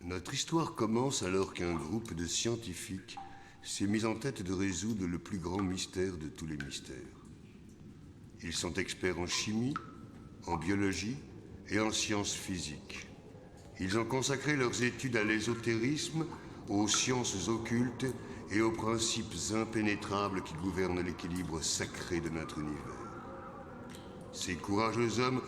Notre histoire commence alors qu'un groupe de scientifiques s'est mis en tête de résoudre le plus grand mystère de tous les mystères. Ils sont experts en chimie, en biologie et en sciences physiques. Ils ont consacré leurs études à l'ésotérisme, aux sciences occultes et aux principes impénétrables qui gouvernent l'équilibre sacré de notre univers. Ces courageux hommes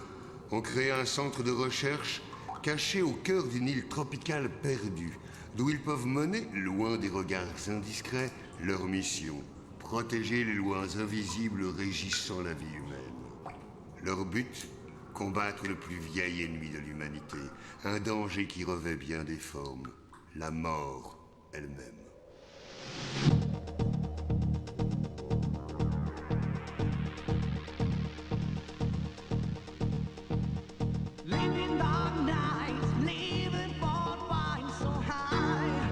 ont créé un centre de recherche caché au cœur d'une île tropicale perdue, d'où ils peuvent mener, loin des regards indiscrets, leur mission: protéger les lois invisibles régissant la vie humaine. Leur but: combattre le plus vieil ennemi de l'humanité, un danger qui revêt bien des formes, la mort elle-même. Living dark nights, living for flying so high.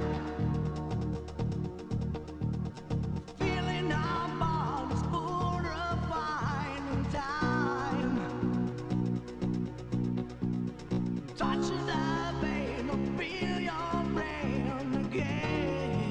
Feeling our bodies full of fine time. Touching the vein, feel your brain again.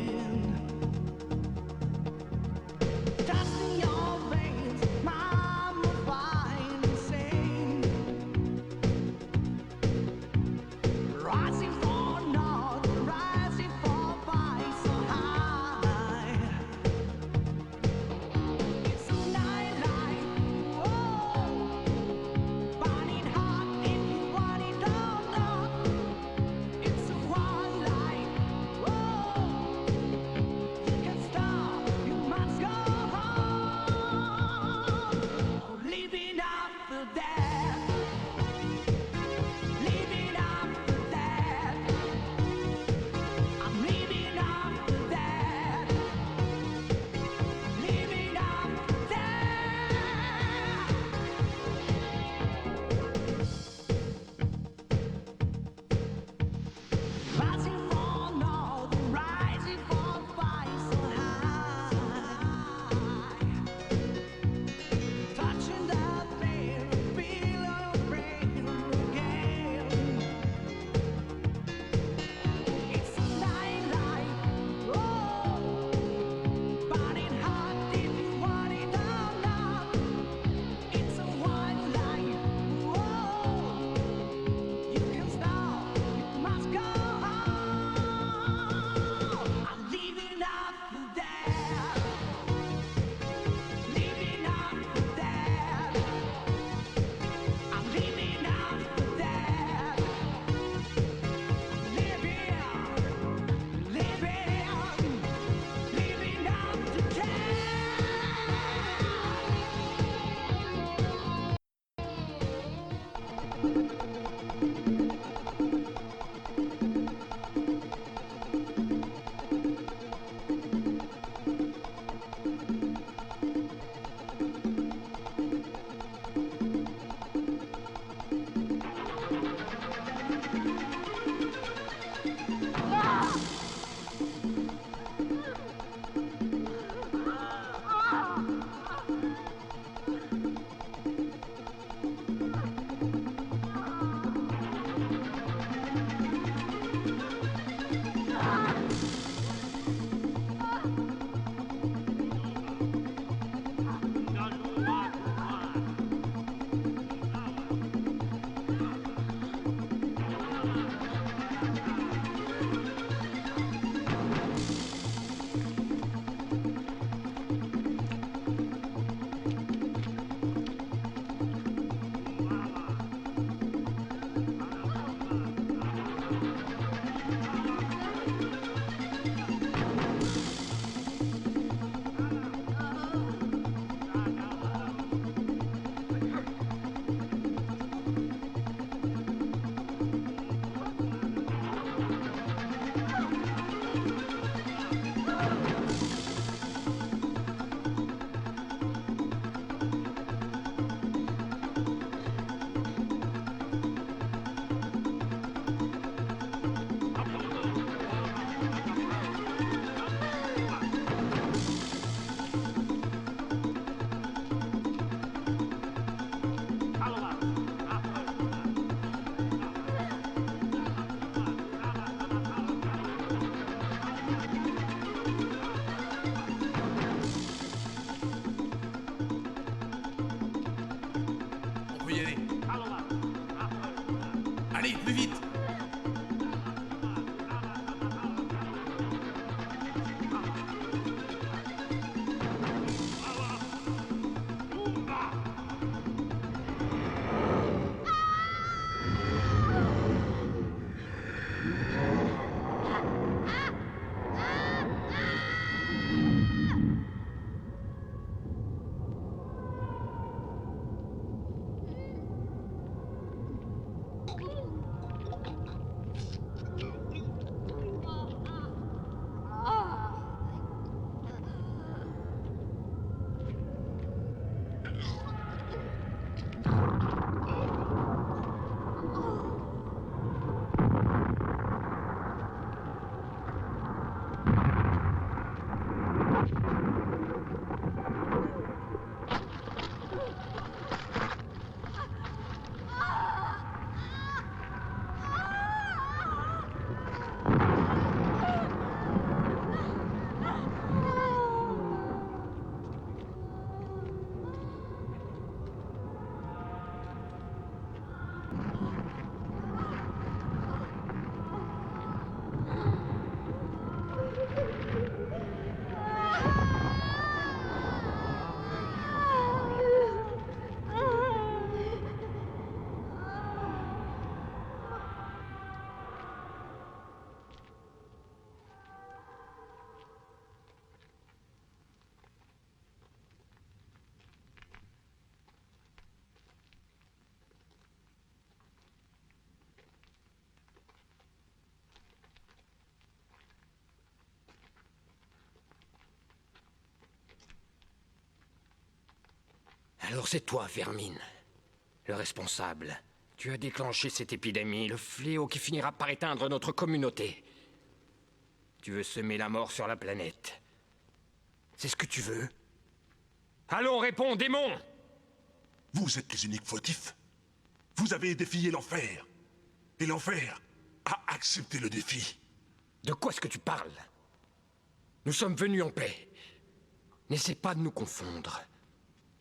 y aller. Allez, plus vite. Alors c'est toi, Vermine, le responsable. Tu as déclenché cette épidémie, le fléau qui finira par éteindre notre communauté. Tu veux semer la mort sur la planète. C'est ce que tu veux? Allons, réponds, démon! Vous êtes les uniques fautifs. Vous avez défié l'enfer. Et l'enfer a accepté le défi. De quoi est-ce que tu parles? Nous sommes venus en paix. N'essaie pas de nous confondre.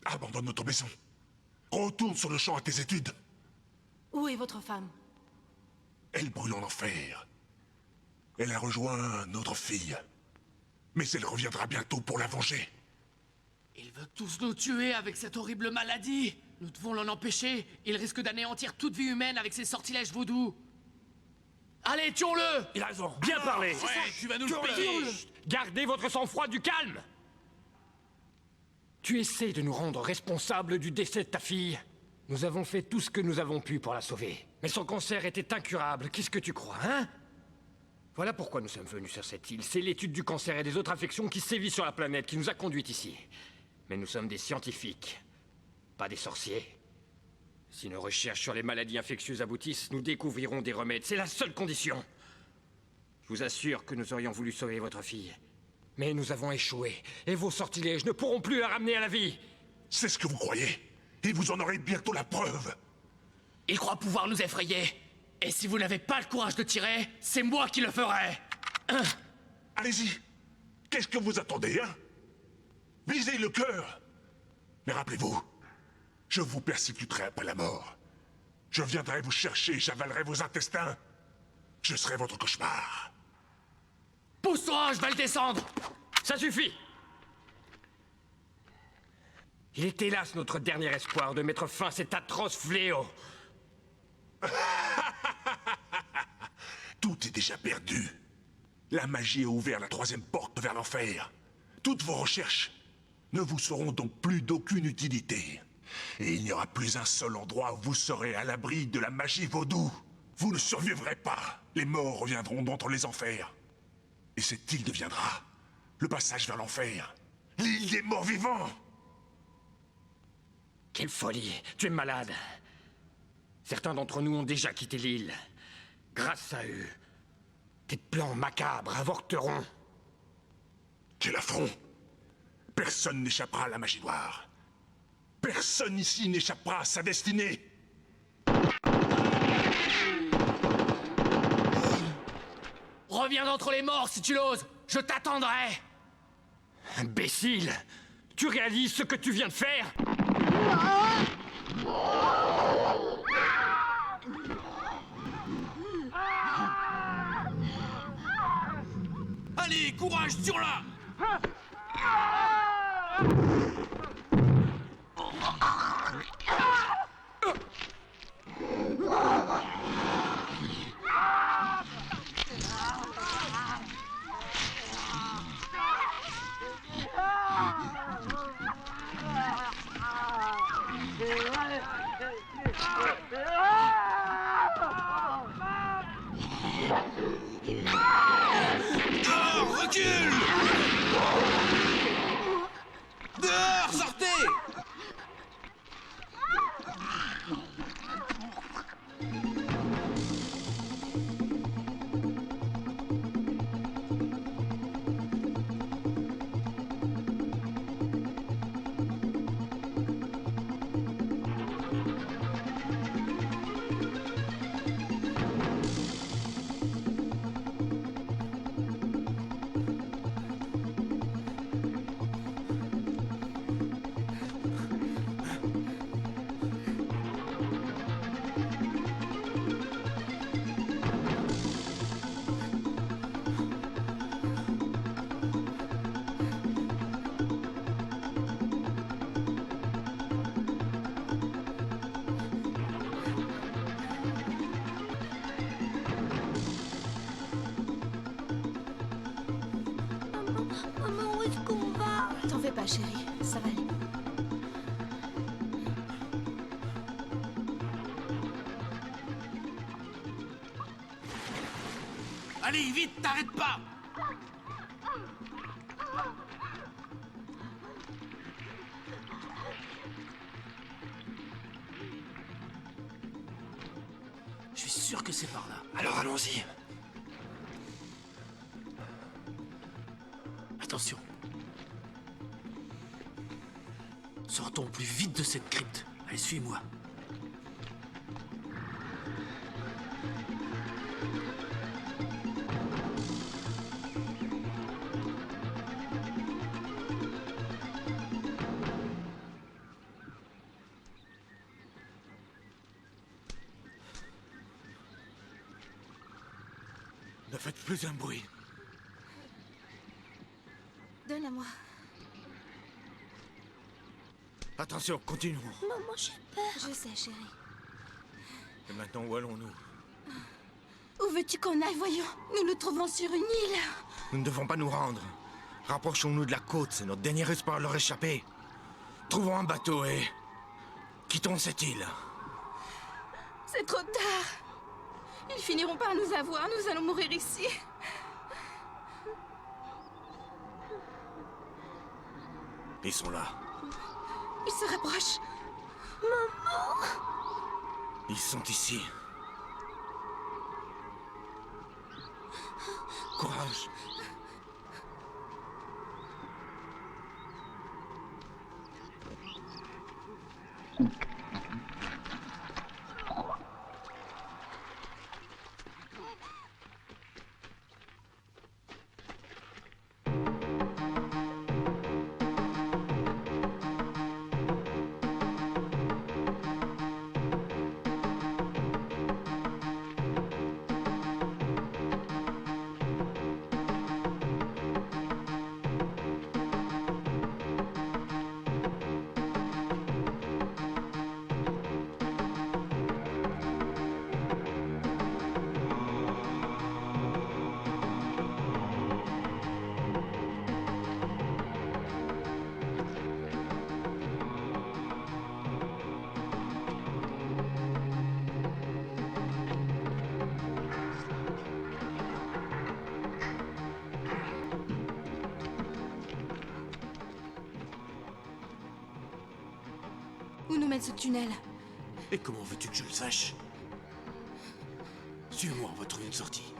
Abandonne notre maison. Retourne sur le champ à tes études. Où est votre femme? Elle brûle en enfer. Elle a rejoint notre fille. Mais elle reviendra bientôt pour la venger. Ils veulent tous nous tuer avec cette horrible maladie. Nous devons l'en empêcher. Il risque d'anéantir toute vie humaine avec ses sortilèges vaudous. Allez, tuons-le! Il a raison. Bien parlé! Ouais, tu vas nous le payer! Chut, gardez votre sang-froid, du calme! Tu essaies de nous rendre responsables du décès de ta fille. Nous avons fait tout ce que nous avons pu pour la sauver. Mais son cancer était incurable, qu'est-ce que tu crois, hein? Voilà pourquoi nous sommes venus sur cette île. C'est l'étude du cancer et des autres infections qui sévissent sur la planète qui nous a conduits ici. Mais nous sommes des scientifiques, pas des sorciers. Si nos recherches sur les maladies infectieuses aboutissent, nous découvrirons des remèdes. C'est la seule condition. Je vous assure que nous aurions voulu sauver votre fille. Mais nous avons échoué, et vos sortilèges ne pourront plus la ramener à la vie. C'est ce que vous croyez. Et vous en aurez bientôt la preuve. Ils croient pouvoir nous effrayer. Et si vous n'avez pas le courage de tirer, c'est moi qui le ferai. Allez-y. Qu'est-ce que vous attendez, hein? Visez le cœur. Mais rappelez-vous, je vous persécuterai après la mort. Je viendrai vous chercher, j'avalerai vos intestins. Je serai votre cauchemar. Pousse-toi, je vais le descendre. Ça suffit! Il est hélas notre dernier espoir de mettre fin à cet atroce fléau. Tout est déjà perdu. La magie a ouvert la troisième porte vers l'enfer. Toutes vos recherches ne vous seront donc plus d'aucune utilité. Et il n'y aura plus un seul endroit où vous serez à l'abri de la magie vaudou. Vous ne survivrez pas. Les morts reviendront d'entre les enfers. Et cette île deviendra le passage vers l'enfer. L'île des morts vivants. Quelle folie! Tu es malade. Certains d'entre nous ont déjà quitté l'île. Grâce à eux, tes plans macabres avorteront. Quel affront! Personne n'échappera à la magie noire. Personne ici n'échappera à sa destinée. Reviens d'entre les morts si tu l'oses. Je t'attendrai. Imbécile! Tu réalises ce que tu viens de faire? Allez, courage, tire-la! Dehors, recule! Dehors, sortez! Maman, où est-ce qu'on va? T'en fais pas, chérie. Ça va aller. Allez, vite, t'arrêtes pas! Je suis sûr que c'est par là. Alors allons-y. Attention. Sortons au plus vite de cette crypte. Allez, suis-moi. Ne faites plus un bruit. Donne à moi. Attention, continuons. Maman, j'ai peur. Je sais, chérie. Et maintenant, où allons-nous? Où veux-tu qu'on aille? Voyons. Nous nous trouvons sur une île. Nous ne devons pas nous rendre. Rapprochons-nous de la côte, c'est notre dernier espoir de leur échapper. Trouvons un bateau et... quittons cette île. C'est trop tard. Ils finiront par nous avoir. Nous allons mourir ici. Ils sont là. Ils se rapprochent. Maman! Ils sont ici. Courage. Où nous mène ce tunnel? Et comment veux-tu que je le sache? Suis-moi, on va trouver une sortie.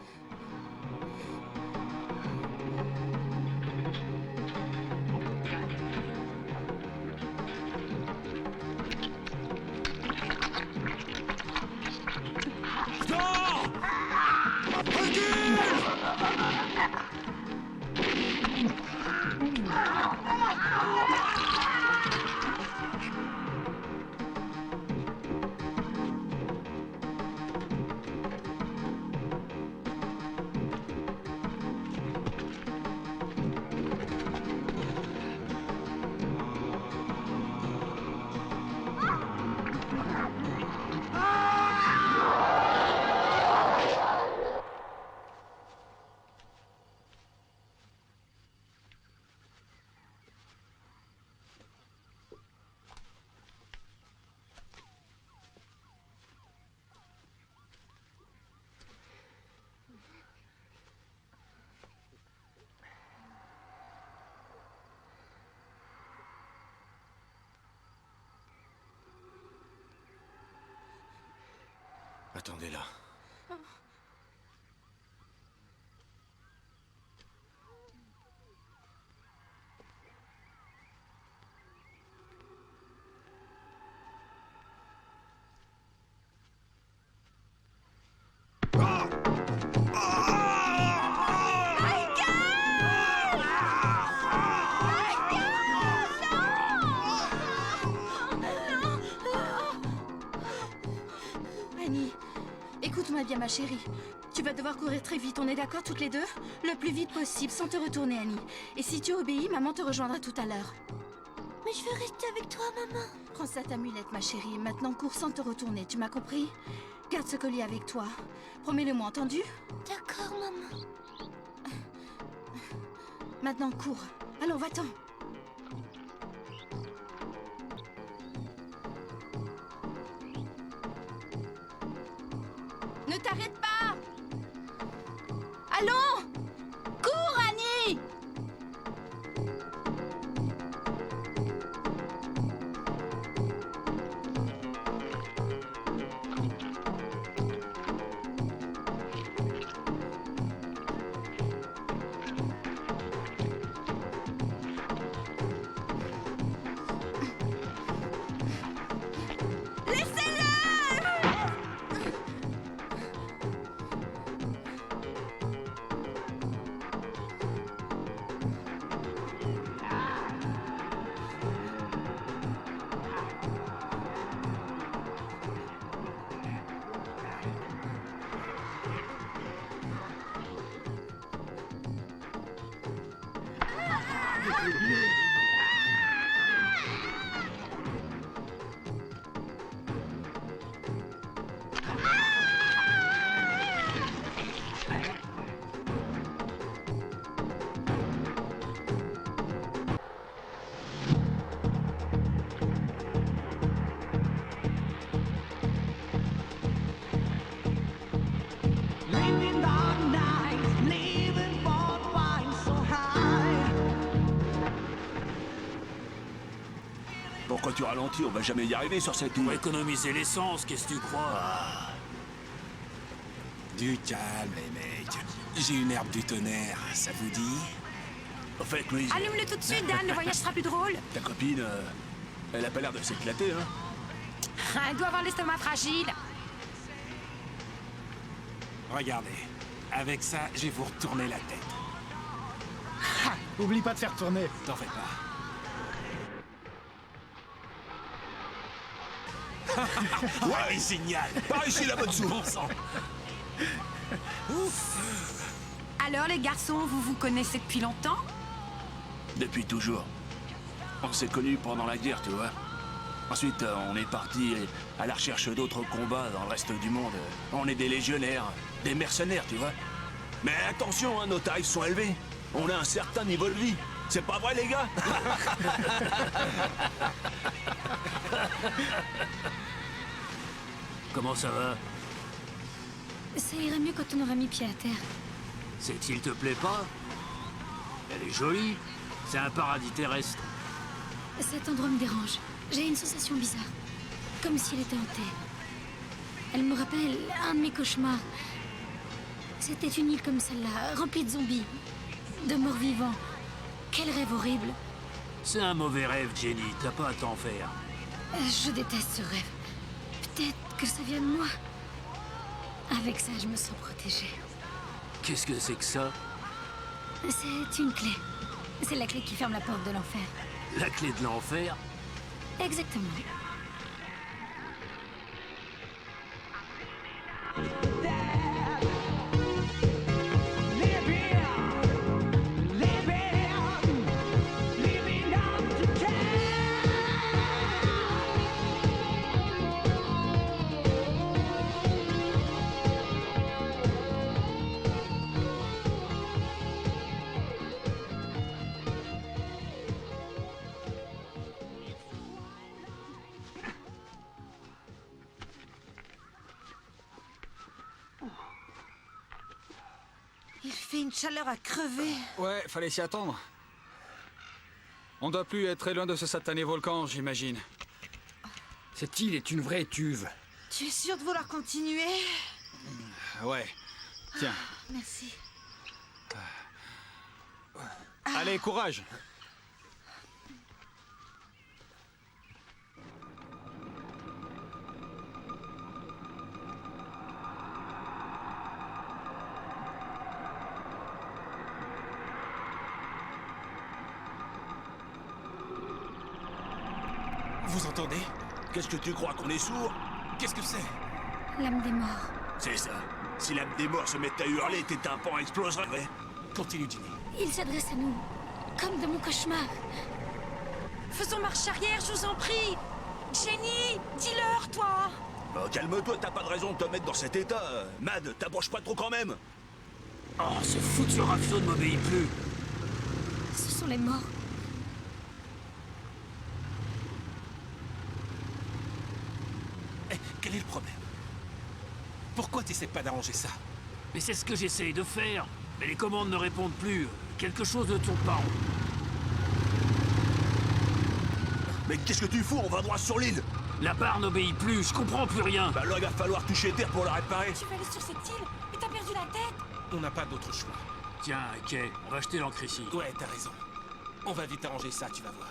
Attendez là. Annie, écoute-moi bien, ma chérie. Tu vas devoir courir très vite, on est d'accord toutes les deux? Le plus vite possible, sans te retourner, Annie. Et si tu obéis, maman te rejoindra tout à l'heure. Mais je veux rester avec toi, maman. Prends ça ta mulette, ma chérie. Maintenant, cours sans te retourner, tu m'as compris? Garde ce collier avec toi. Promets-le-moi, entendu? D'accord, maman. Maintenant, cours. Allons, va-t'en. Ne t'arrête pas! Allons! Cours, Annie! Living dark nights, living for flying so high. Pourquoi tu ralentis? On va jamais y arriver sur cette Pour île. économiser l'essence, qu'est-ce que tu crois? Du calme, les mecs. J'ai une herbe du tonnerre, ça vous dit? En fait, Louise, Allume-le tout de suite, Dan, le voyage sera plus drôle. ta copine, elle a pas l'air de s'éclater, hein? Elle doit avoir l'estomac fragile. Regardez, avec ça, je vais vous retourner la tête. Oublie pas de faire tourner. T'en fais pas. Ouais, génial. Par ici, la bonne soupe. Bon sang. Alors, les garçons, vous vous connaissez depuis longtemps? Depuis toujours. On s'est connus pendant la guerre, tu vois. Ensuite, on est parti à la recherche d'autres combats dans le reste du monde. On est des légionnaires, des mercenaires, tu vois. Mais attention, hein, nos tarifs sont élevés. On a un certain niveau de vie. C'est pas vrai, les gars? Comment ça va? Ça irait mieux quand on aura mis pied à terre. Cette île te plaît pas? Elle est jolie. C'est un paradis terrestre. Cet endroit me dérange. J'ai une sensation bizarre. Comme si elle était hantée. Elle me rappelle un de mes cauchemars. C'était une île comme celle-là, remplie de zombies, de morts vivants. Quel rêve horrible. C'est un mauvais rêve, Jenny. T'as pas à t'en faire. Je déteste ce rêve. Peut-être que ça vient de moi. Avec ça, je me sens protégée. Qu'est-ce que c'est que ça? C'est une clé. C'est la clé qui ferme la porte de l'enfer. La clé de l'enfer? Exactement. Living up to town. Il fait une chaleur à crever. Ouais, fallait s'y attendre. On doit plus être très loin de ce satané volcan, j'imagine. Cette île est une vraie étuve. Tu es sûr de vouloir continuer? Ouais. Tiens. Merci. Allez, courage! Vous entendez? Qu'est-ce que tu crois, qu'on est sourd? Qu'est-ce que c'est? L'âme des morts. C'est ça. Si l'âme des morts se mettait à hurler, tes tympans exploseraient. Ouais. Continue, Ginny. Il s'adresse à nous, comme de mon cauchemar. Faisons marche arrière, je vous en prie. Jenny, dis-leur, toi. Oh, calme-toi, t'as pas de raison de te mettre dans cet état. Mad, t'approches pas trop quand même. Oh, ce foutu rafio ne m'obéit plus. Ce sont les morts. Eh, quel est le problème? Pourquoi t'essaies pas d'arranger ça? Mais c'est ce que j'essaye de faire. Mais les commandes ne répondent plus. Quelque chose ne tourne pas rond. Mais qu'est-ce que tu fous? On va droit sur l'île. La barre n'obéit plus, je comprends plus rien. Bah là, il va falloir toucher terre pour la réparer. Tu vas aller sur cette île, mais t'as perdu la tête. On n'a pas d'autre choix. Tiens, Kay, on va jeter l'encre ici. Ouais, t'as raison. On va vite arranger ça, tu vas voir.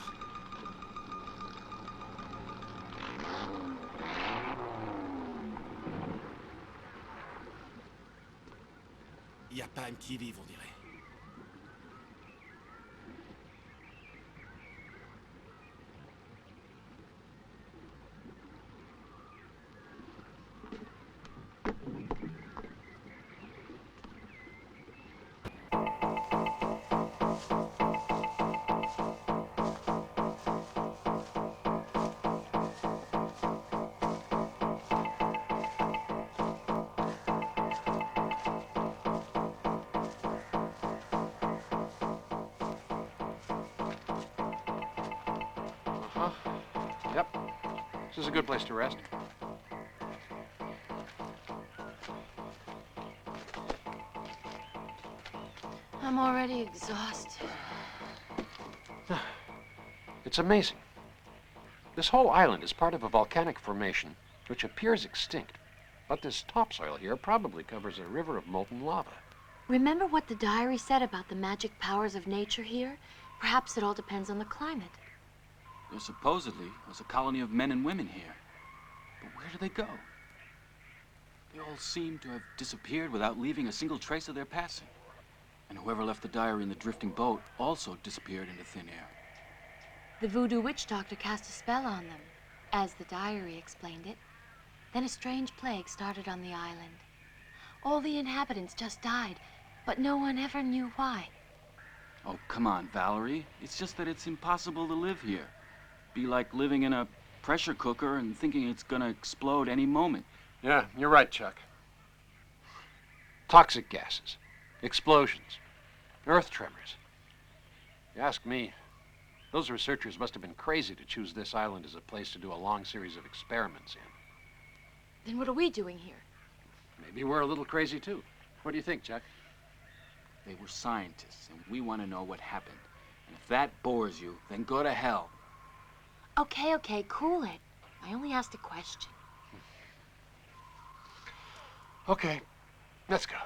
Y a pas un qui vive, on dirait. Yep. This is a good place to rest. I'm already exhausted. It's amazing. This whole island is part of a volcanic formation which appears extinct. But this topsoil here probably covers a river of molten lava. Remember what the diary said about the magic powers of nature here? Perhaps it all depends on the climate. There supposedly was a colony of men and women here. But where do they go? They all seem to have disappeared without leaving a single trace of their passing. And whoever left the diary in the drifting boat also disappeared into thin air. The voodoo witch doctor cast a spell on them, as the diary explained it. Then a strange plague started on the island. All the inhabitants just died, but no one ever knew why. Oh, come on, Valerie. It's just that it's impossible to live here. Be like living in a pressure cooker and thinking it's gonna explode any moment. Yeah, you're right, Chuck. Toxic gases, explosions, earth tremors. You ask me, those researchers must have been crazy to choose this island as a place to do a long series of experiments in. Then what are we doing here? Maybe we're a little crazy too. What do you think, Chuck? They were scientists, and we want to know what happened. And if that bores you, then go to hell. Okay, cool it. I only asked a question. Okay, let's go.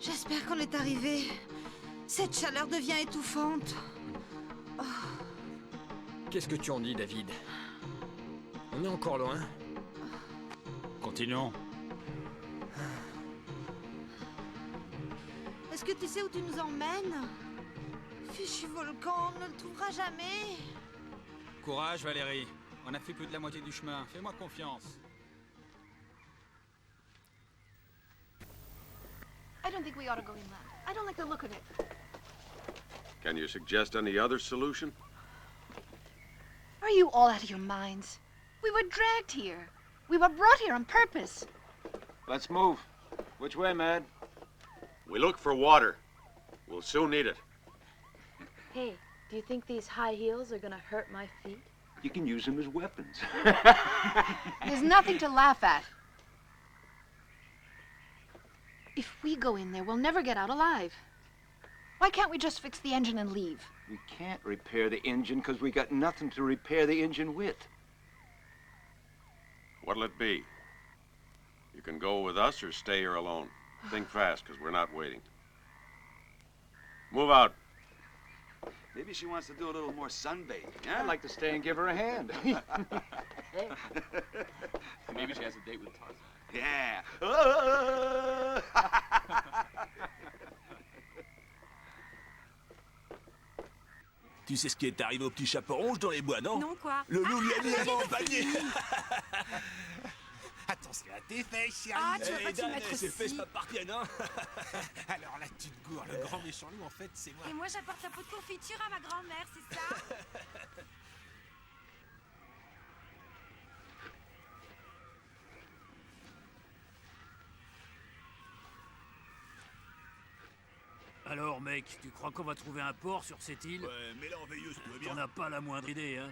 J'espère qu'on est arrivé. Cette chaleur devient étouffante. Oh. Qu'est-ce que tu en dis, David? On est encore loin? Continuons. Est-ce que tu sais où tu nous emmènes? Fichu volcan, on ne le trouvera jamais. Courage, Valérie. On a fait plus de la moitié du chemin. Fais-moi confiance. I don't think we ought to go inland. I don't like the look of it. Can you suggest any other solution? Are you all out of your minds? We were dragged here. We were brought here on purpose. Let's move. Which way, Mad? We look for water. We'll soon need it. Hey, do you think these high heels are gonna hurt my feet? You can use them as weapons. There's nothing to laugh at. If we go in there, we'll never get out alive. Why can't we just fix the engine and leave? We can't repair the engine because we got nothing to repair the engine with. What'll it be? You can go with us or stay here alone. Think fast, because we're not waiting. Move out. Maybe she wants to do a little more sunbathing, huh? I'd like to stay and give her a hand. Maybe she has a date with Tarzan. Yeah. Tu sais ce qui est arrivé au petit chaperon dans les bois, non? Non, quoi? Le loup lui a mis la main au panier. Attention à tes fesses, chérie. Ah, tu vas pas t'y Dan, mettre ses aussi. fesses m'appartiennent, hein. Alors là, tu te gourres. Le grand méchant loup, en fait, c'est moi. Et moi, j'apporte un pot de confiture à ma grand-mère, c'est ça? Alors, mec, tu crois qu'on va trouver un port sur cette île? Ouais, mais là, en veilleuse, tout va bien. On n'a pas la moindre idée, hein.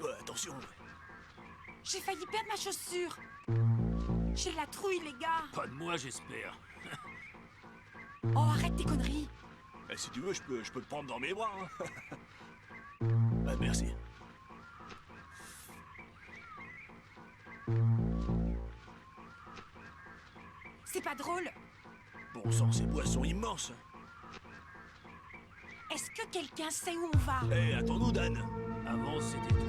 Ouais, attention. J'ai failli perdre ma chaussure. J'ai la trouille, les gars. Pas de moi, j'espère. Oh, arrête tes conneries. Eh, si tu veux, je peux te prendre dans mes bras, hein. Ouais, merci. C'est pas drôle. Bon sang, ces bois sont immenses. Est-ce que quelqu'un sait où on va? Eh, attends-nous, Dan. Avant, c'était toi.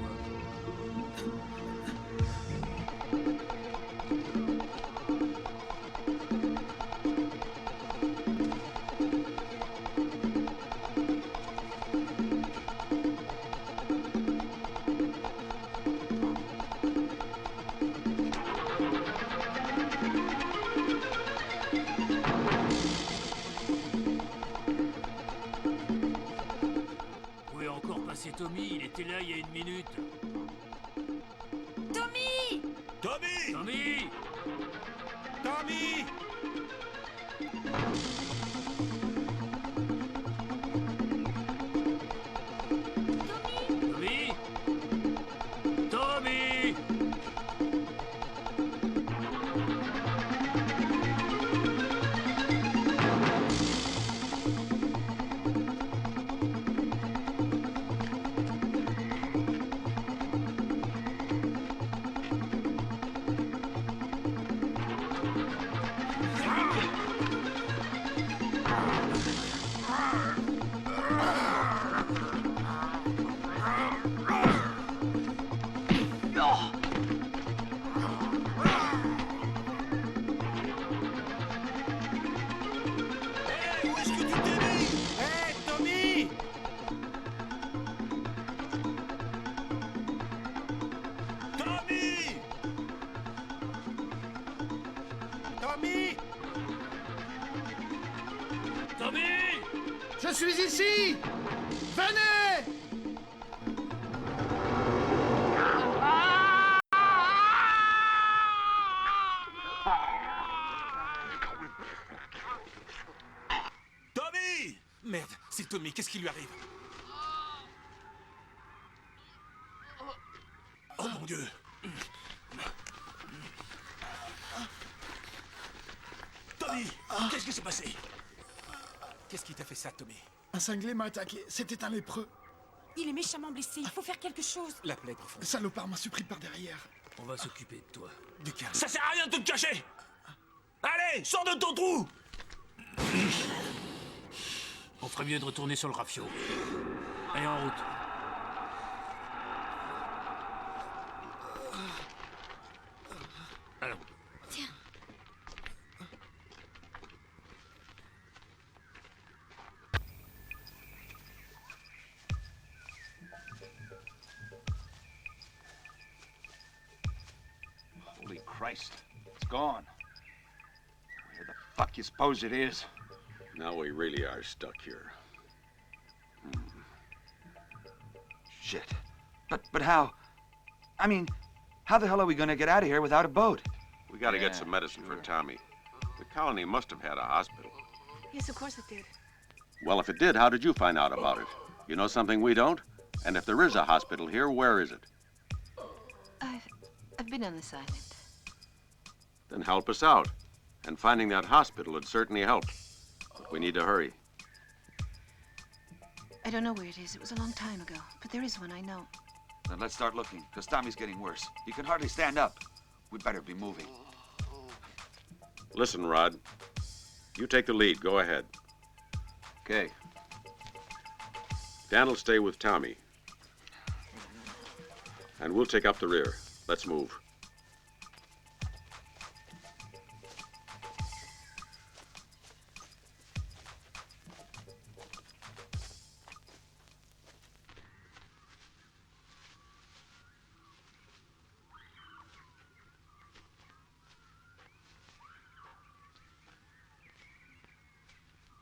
Où est encore passé Tommy? Il était là il y a une minute. Tommy! Tommy! Tommy! Tommy! Tommy! Tommy! Hey, où est-ce que tu t'es mis? Hey, Tommy! Tommy! Tommy! Tommy! Je suis ici! Venez! Tommy! Merde, c'est Tommy, qu'est-ce qui lui arrive? Oh mon Dieu! Tommy! Qu'est-ce qui s'est passé? Qu'est-ce qui t'a fait ça, Tommy? Un cinglé m'a attaqué. C'était un lépreux. Il est méchamment blessé, il faut faire quelque chose. La plaie profonde. Le salopard m'a surpris par derrière. On va s'occuper de toi. Du calme. Ça sert à rien de te cacher! Allez, sors de ton trou! On ferait mieux de retourner sur le rafio. Allez, en route. Allons. Tiens, Christ. It's gone. Where the fuck you suppose it is? Now we really are stuck here. Shit. But how? I mean, how the hell are we gonna get out of here without a boat? We gotta get some medicine for Tommy. The colony must have had a hospital. Yes, of course it did. Well, if it did, how did you find out about it? You know something we don't? And if there is a hospital here, where is it? I've been on this island. Then help us out. And finding that hospital would certainly help. But we need to hurry. I don't know where it is. It was a long time ago. But there is one, I know. Then let's start looking, because Tommy's getting worse. He can hardly stand up. We'd better be moving. Listen, Rod. You take the lead. Go ahead. Okay. Dan will stay with Tommy. And we'll take up the rear. Let's move.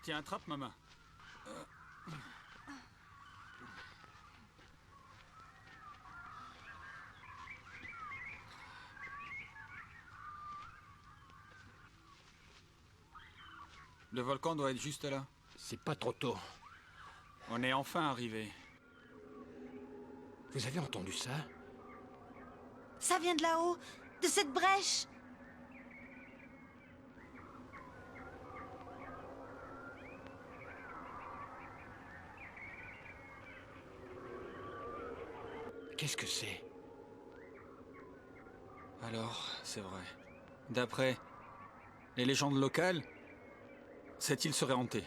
Tiens, attrape ma main. Le volcan doit être juste là. C'est pas trop tôt. On est enfin arrivé. Vous avez entendu ça? Ça vient de là-haut, de cette brèche. Qu'est-ce que c'est? Alors, c'est vrai. D'après les légendes locales, cette île serait hantée.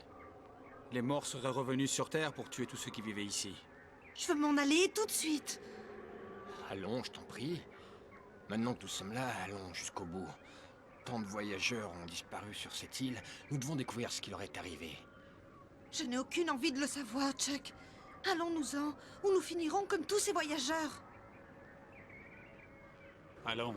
Les morts seraient revenus sur Terre pour tuer tous ceux qui vivaient ici. Je veux m'en aller tout de suite. Allons, je t'en prie. Maintenant que nous sommes là, allons jusqu'au bout. Tant de voyageurs ont disparu sur cette île, nous devons découvrir ce qui leur est arrivé. Je n'ai aucune envie de le savoir, Chuck. Allons-nous-en, ou nous finirons comme tous ces voyageurs. Allons.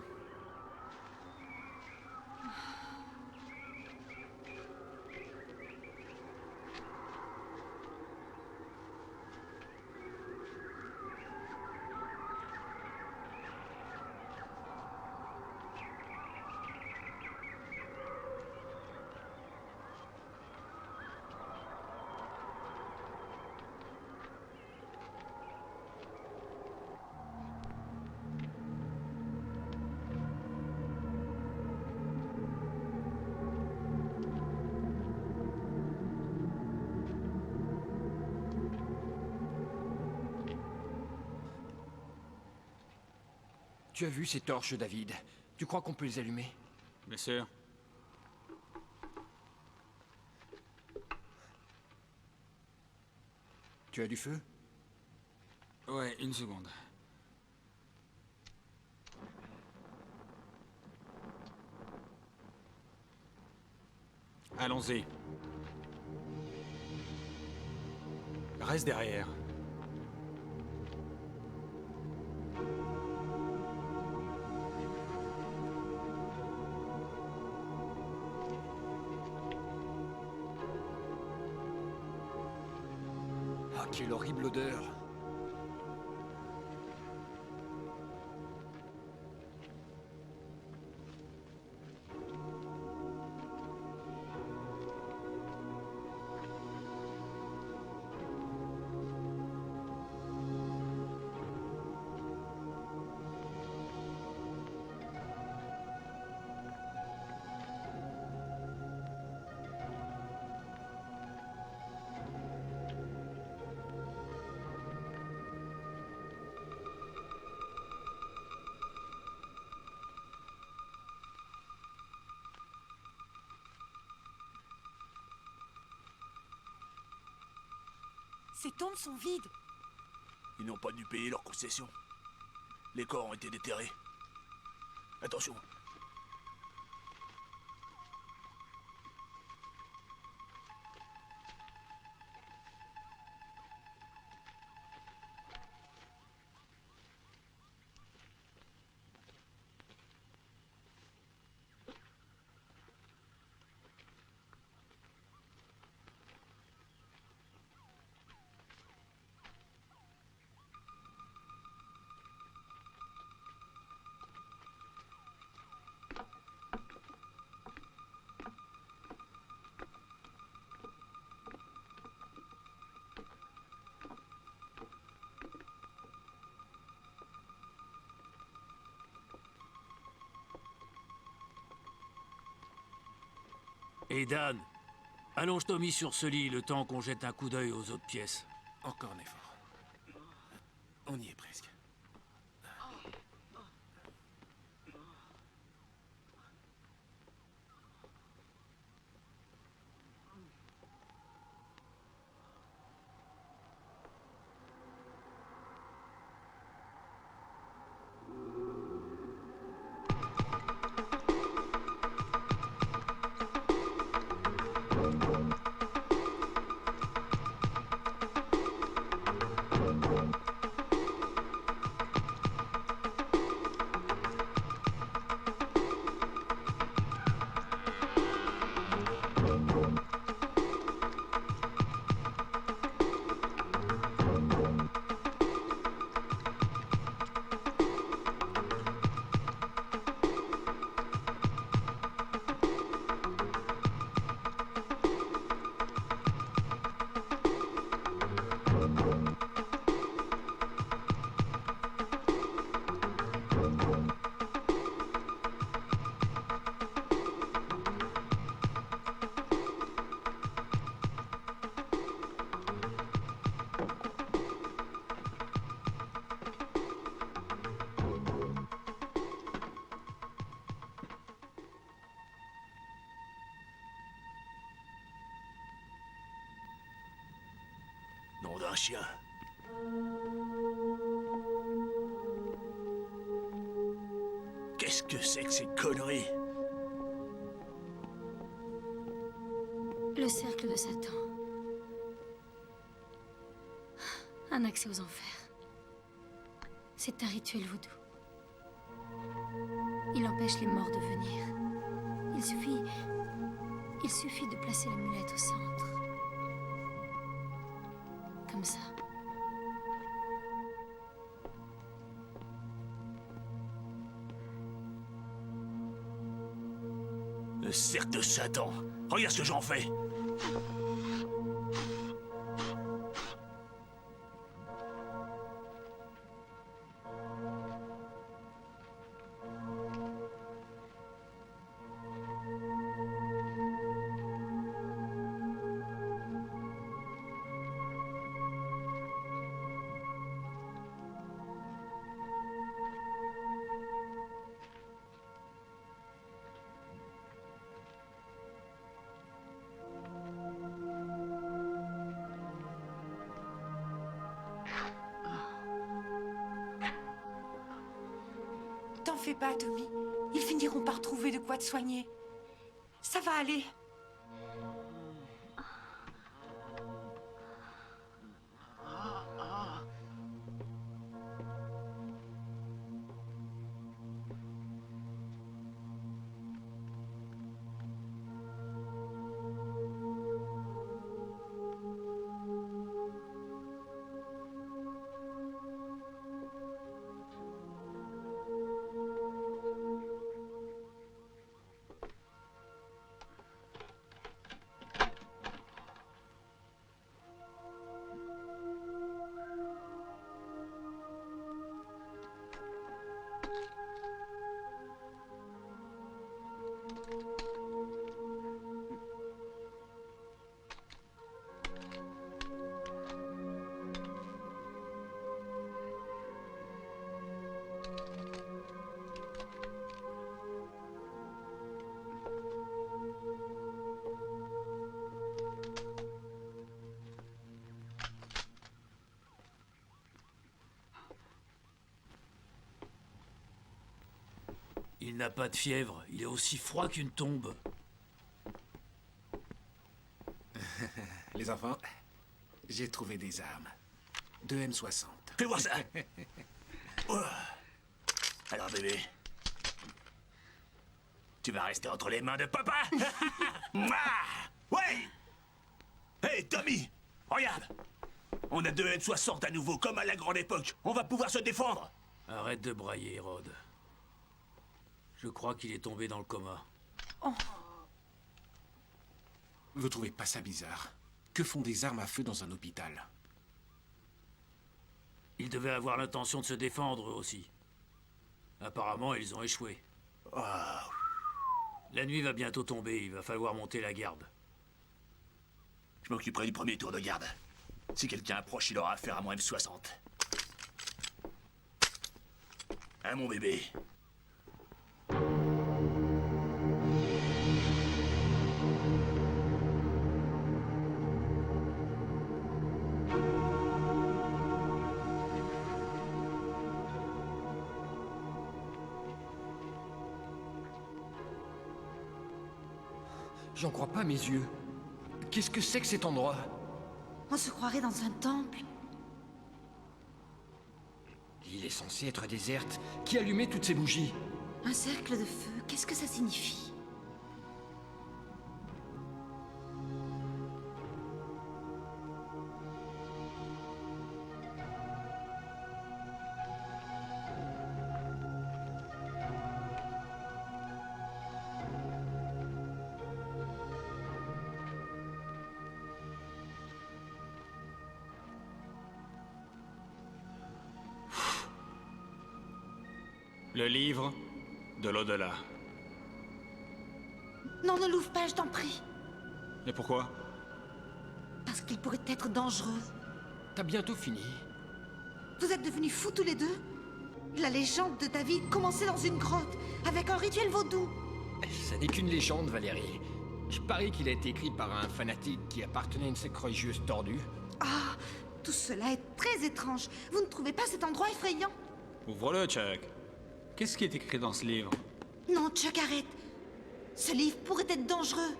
Tu as vu ces torches, David? Tu crois qu'on peut les allumer? Bien sûr. Tu as du feu? Ouais, une seconde. Allons-y. Reste derrière. Ah, quelle horrible odeur! Ces tombes sont vides. Ils n'ont pas dû payer leurs concessions. Les corps ont été déterrés. Attention. Et Dan, allonge Tommy sur ce lit le temps qu'on jette un coup d'œil aux autres pièces. Encore un effort. On y est presque. Nom d'un chien. Qu'est-ce que c'est que ces conneries? Le cercle de Satan. Un accès aux enfers. C'est un rituel vaudou. Il empêche les morts de venir. Il suffit de placer l'amulette au centre. Comme ça. Le cercle de Satan. Regarde ce que j'en fais. T'en fais pas, Tommy. Ils finiront par trouver de quoi te soigner. Ça va aller. Il n'a pas de fièvre, il est aussi froid qu'une tombe. Les enfants, j'ai trouvé des armes. 2 M60. Fais voir ça. Oh. Alors bébé, tu vas rester entre les mains de papa. Ouais. Hey Tommy, regarde. On a 2 M60 à nouveau, comme à la grande époque. On va pouvoir se défendre. Arrête de brailler, Rod. Je crois qu'il est tombé dans le coma. Vous trouvez pas ça bizarre? Que font des armes à feu dans un hôpital? Ils devaient avoir l'intention de se défendre, eux aussi. Apparemment, ils ont échoué. La nuit va bientôt tomber, il va falloir monter la garde. Je m'occuperai du premier tour de garde. Si quelqu'un approche, il aura affaire à mon F-60. Hein, mon bébé? J'en crois pas mes yeux. Qu'est-ce que c'est que cet endroit? On se croirait dans un temple. L'île est censée être déserte. Qui allumait toutes ces bougies? Un cercle de feu, qu'est-ce que ça signifie? Le livre de l'au-delà. Non, ne l'ouvre pas, je t'en prie. Et pourquoi? Parce qu'il pourrait être dangereux. T'as bientôt fini. Vous êtes devenus fous tous les deux? La légende de David commençait dans une grotte, avec un rituel vaudou. Ça n'est qu'une légende, Valérie. Je parie qu'il a été écrit par un fanatique qui appartenait à une secte religieuse tordue. Ah, tout cela est très étrange. Vous ne trouvez pas cet endroit effrayant? Ouvre-le, Chuck. Qu'est-ce qui est écrit dans ce livre? Non, Chuck, arrête. Ce livre pourrait être dangereux.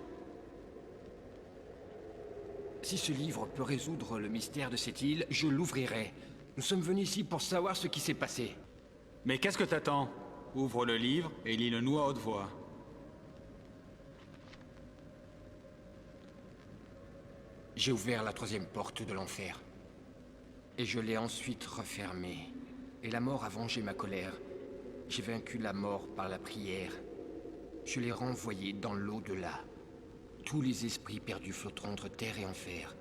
Si ce livre peut résoudre le mystère de cette île, je l'ouvrirai. Nous sommes venus ici pour savoir ce qui s'est passé. Mais qu'est-ce que t'attends? Ouvre le livre et lis-le-nous à haute voix. J'ai ouvert la troisième porte de l'enfer. Et je l'ai ensuite refermée. Et la mort a vengé ma colère. J'ai vaincu la mort par la prière. Je l'ai renvoyé dans l'au-delà. Tous les esprits perdus flotteront entre terre et enfer,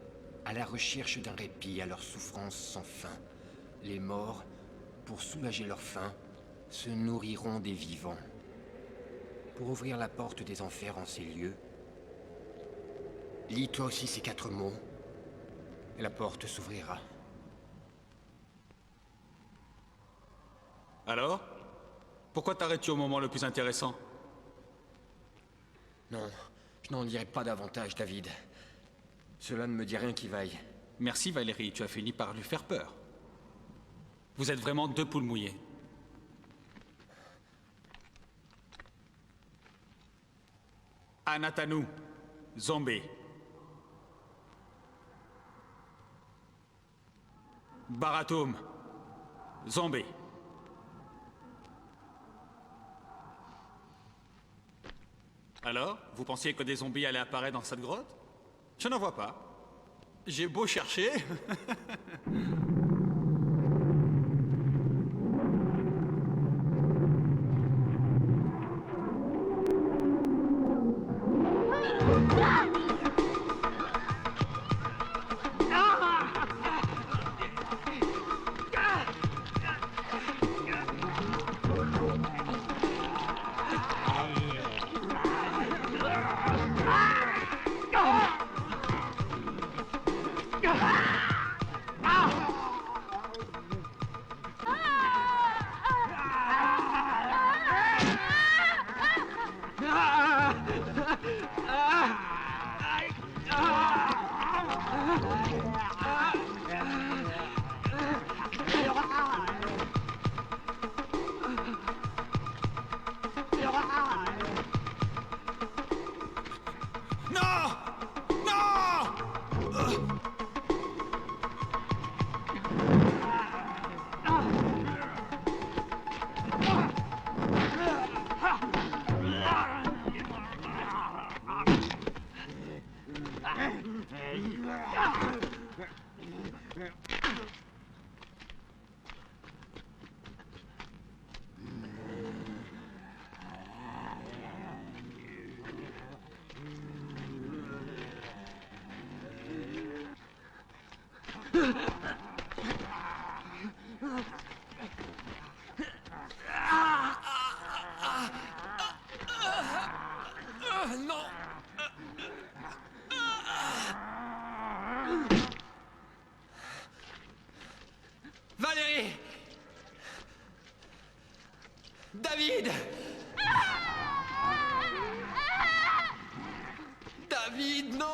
à la recherche d'un répit à leurs souffrances sans fin. Les morts, pour soulager leur faim, se nourriront des vivants. Pour ouvrir la porte des enfers en ces lieux, lis toi aussi ces 4 mots, et la porte s'ouvrira. Alors? Pourquoi t'arrêtes-tu au moment le plus intéressant? Non, je n'en dirai pas davantage, David. Cela ne me dit rien qui vaille. Merci Valérie, tu as fini par lui faire peur. Vous êtes vraiment 2 poules mouillées. Anatanou, zombie. Baratum, zombie. Alors, vous pensiez que des zombies allaient apparaître dans cette grotte? Je n'en vois pas. J'ai beau chercher. Ah! David! David, non!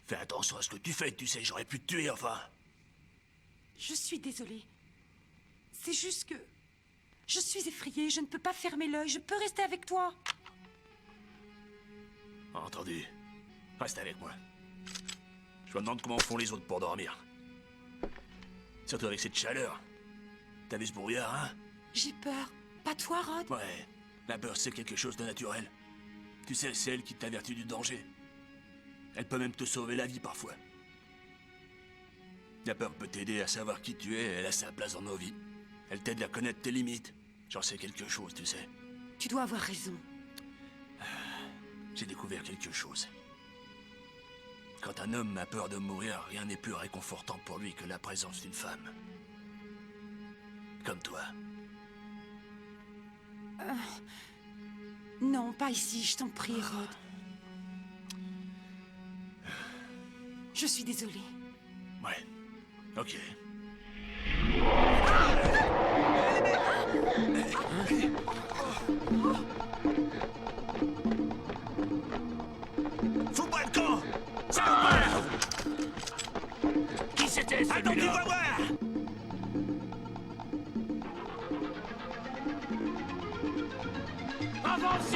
Fais attention à ce que tu fais, tu sais, j'aurais pu te tuer, enfin. Je suis désolée. C'est juste que... Je suis effrayée, je ne peux pas fermer l'œil, je peux rester avec toi. Entendu. Reste avec moi. Je me demande comment font les autres pour dormir. Surtout avec cette chaleur. T'as vu ce brouillard, hein? J'ai peur. Pas toi, Rod? Ouais. La peur, c'est quelque chose de naturel. Tu sais, c'est elle qui t'avertit du danger. Elle peut même te sauver la vie parfois. La peur peut t'aider à savoir qui tu es et elle a sa place dans nos vies. Elle t'aide à connaître tes limites. J'en sais quelque chose, tu sais. Tu dois avoir raison. J'ai découvert quelque chose. Quand un homme a peur de mourir, rien n'est plus réconfortant pour lui que la présence d'une femme. Comme toi. Non, pas ici, je t'en prie, Rod. Je suis désolée. Ouais. Ok. Fous pas le camp! Salopard! Qui c'était, celui-là? Attends, tu vas voir! Avance!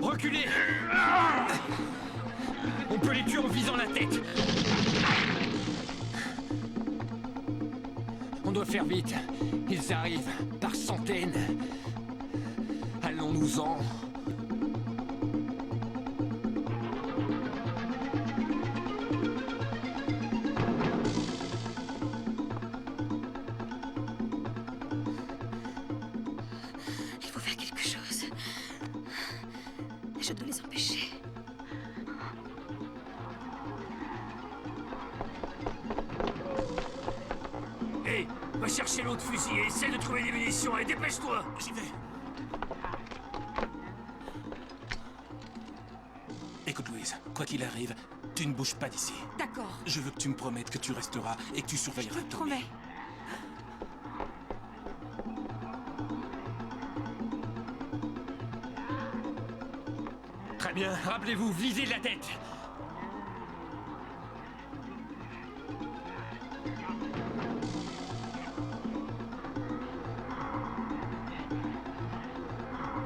Reculez! On peut les tuer en visant la tête. On doit faire vite. Ils arrivent par centaines. Allons-nous-en. Il faut faire quelque chose. Je dois les empêcher. Hé, va chercher l'autre fusil et essaie de trouver des munitions et dépêche-toi. J'y vais. Écoute, Louise, quoi qu'il arrive, tu ne bouges pas d'ici. D'accord. Je veux que tu me promettes que tu resteras et que tu surveilleras. Je te promets. Très bien, rappelez-vous, visez la tête.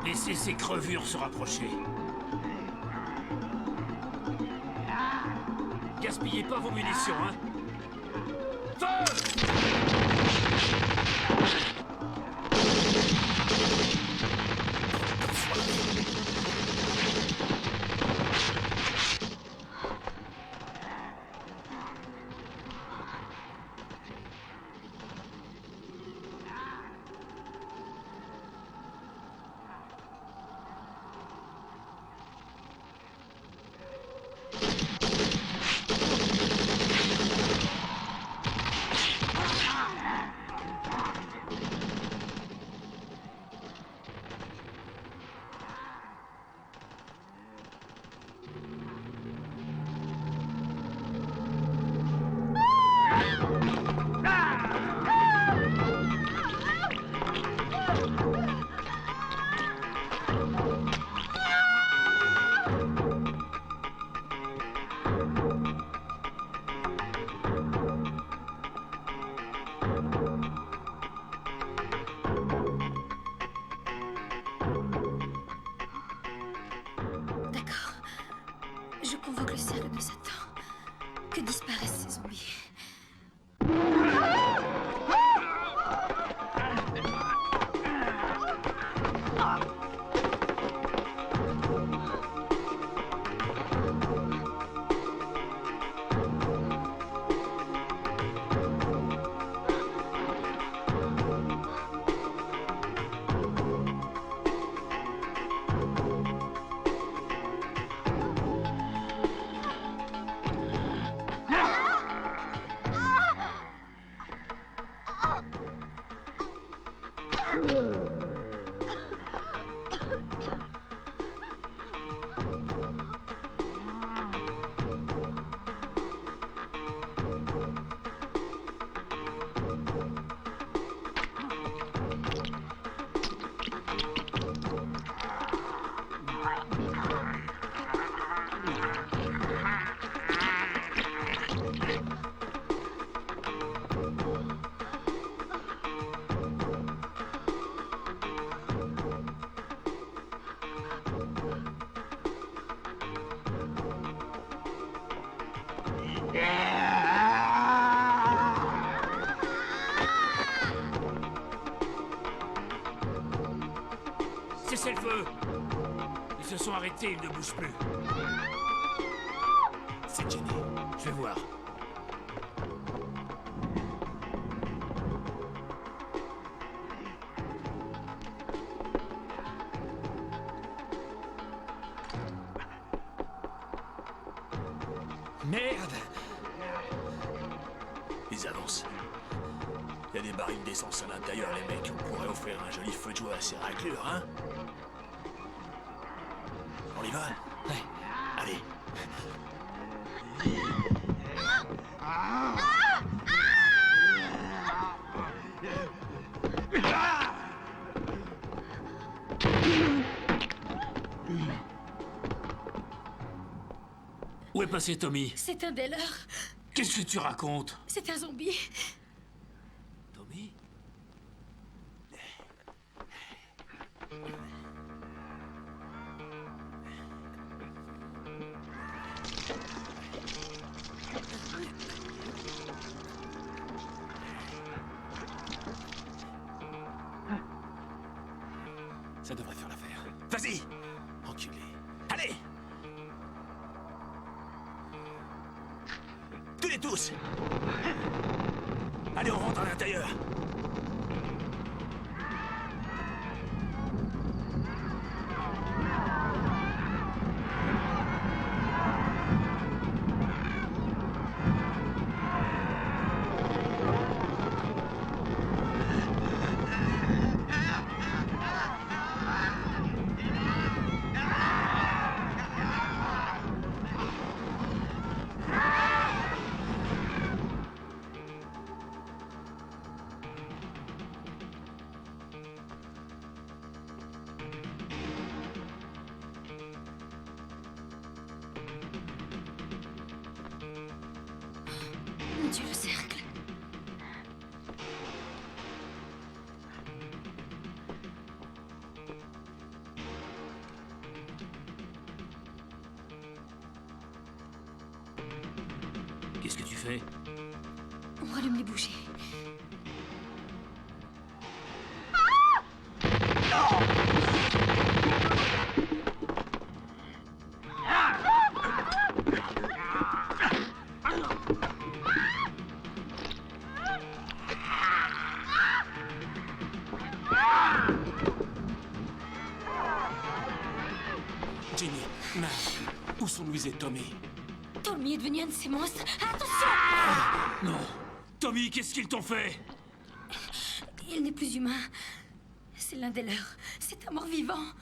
Laissez ces crevures se rapprocher. Gaspillez pas vos munitions, hein. Feu! Je convoque le cercle de Satan. Que disparaissent ces zombies. Cessez le feu! Ils se sont arrêtés, ils ne bougent plus. C'est Jenny. Je vais voir. Merde! Ils avancent. Il y a des barils d'essence à l'intérieur, les mecs. On pourrait offrir un joli feu de joie à ces raclures, hein? On y va? Ouais. Allez. Où est passé Tommy? C'est un des leurs. Qu'est-ce que tu racontes? C'est un zombie. Tommy? Ça devrait faire l'affaire. Vas-y! Enculé. Allez! Tuez-les tous! Allez, on rentre à l'intérieur. Mon Dieu, le cercle. Qu'est-ce que tu fais? On rallume les bougies. Jenny, Matt, où sont Louise et Tommy? Tommy est devenu un de ces monstres. Attention! Non. Tommy, qu'est-ce qu'ils t'ont fait? Il n'est plus humain. C'est l'un des leurs. C'est un mort-vivant.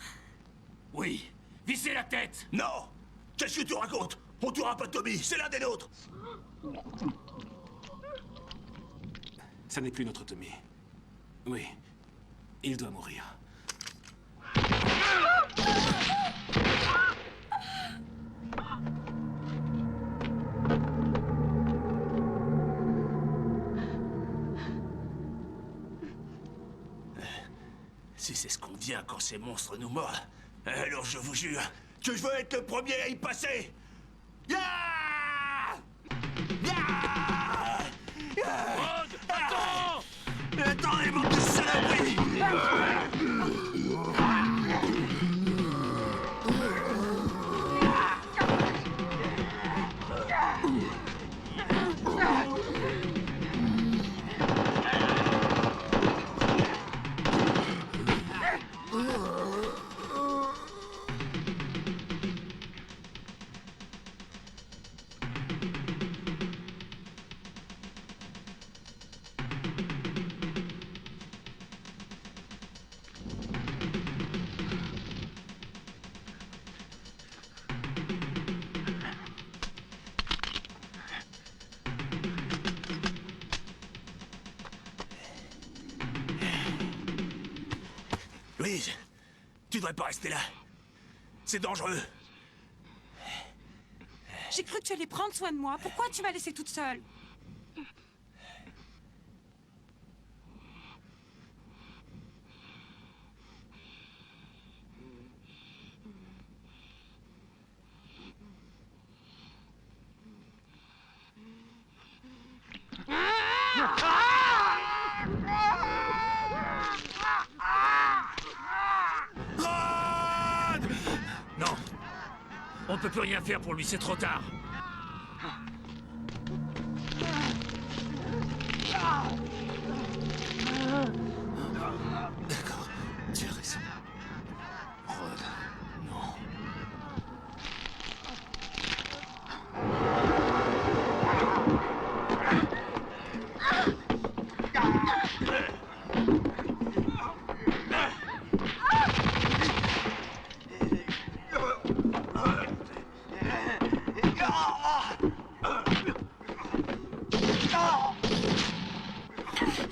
Oui. Vissez la tête! Non! Qu'est-ce que tu racontes? On tuera pas Tommy, c'est l'un des nôtres! Ça n'est plus notre Tommy. Oui. Il doit mourir. Si c'est ce qu'on vient quand ces monstres nous mordent, alors je vous jure que je veux être le premier à y passer! Ya! Ya! Rod, attends! Attendez, mon de saloperie! Louise, tu devrais pas rester là. C'est dangereux. J'ai cru que tu allais prendre soin de moi. Pourquoi tu m'as laissée toute seule? Non. On peut plus rien faire pour lui, c'est trop tard. D'accord, tu as raison. Rod, non.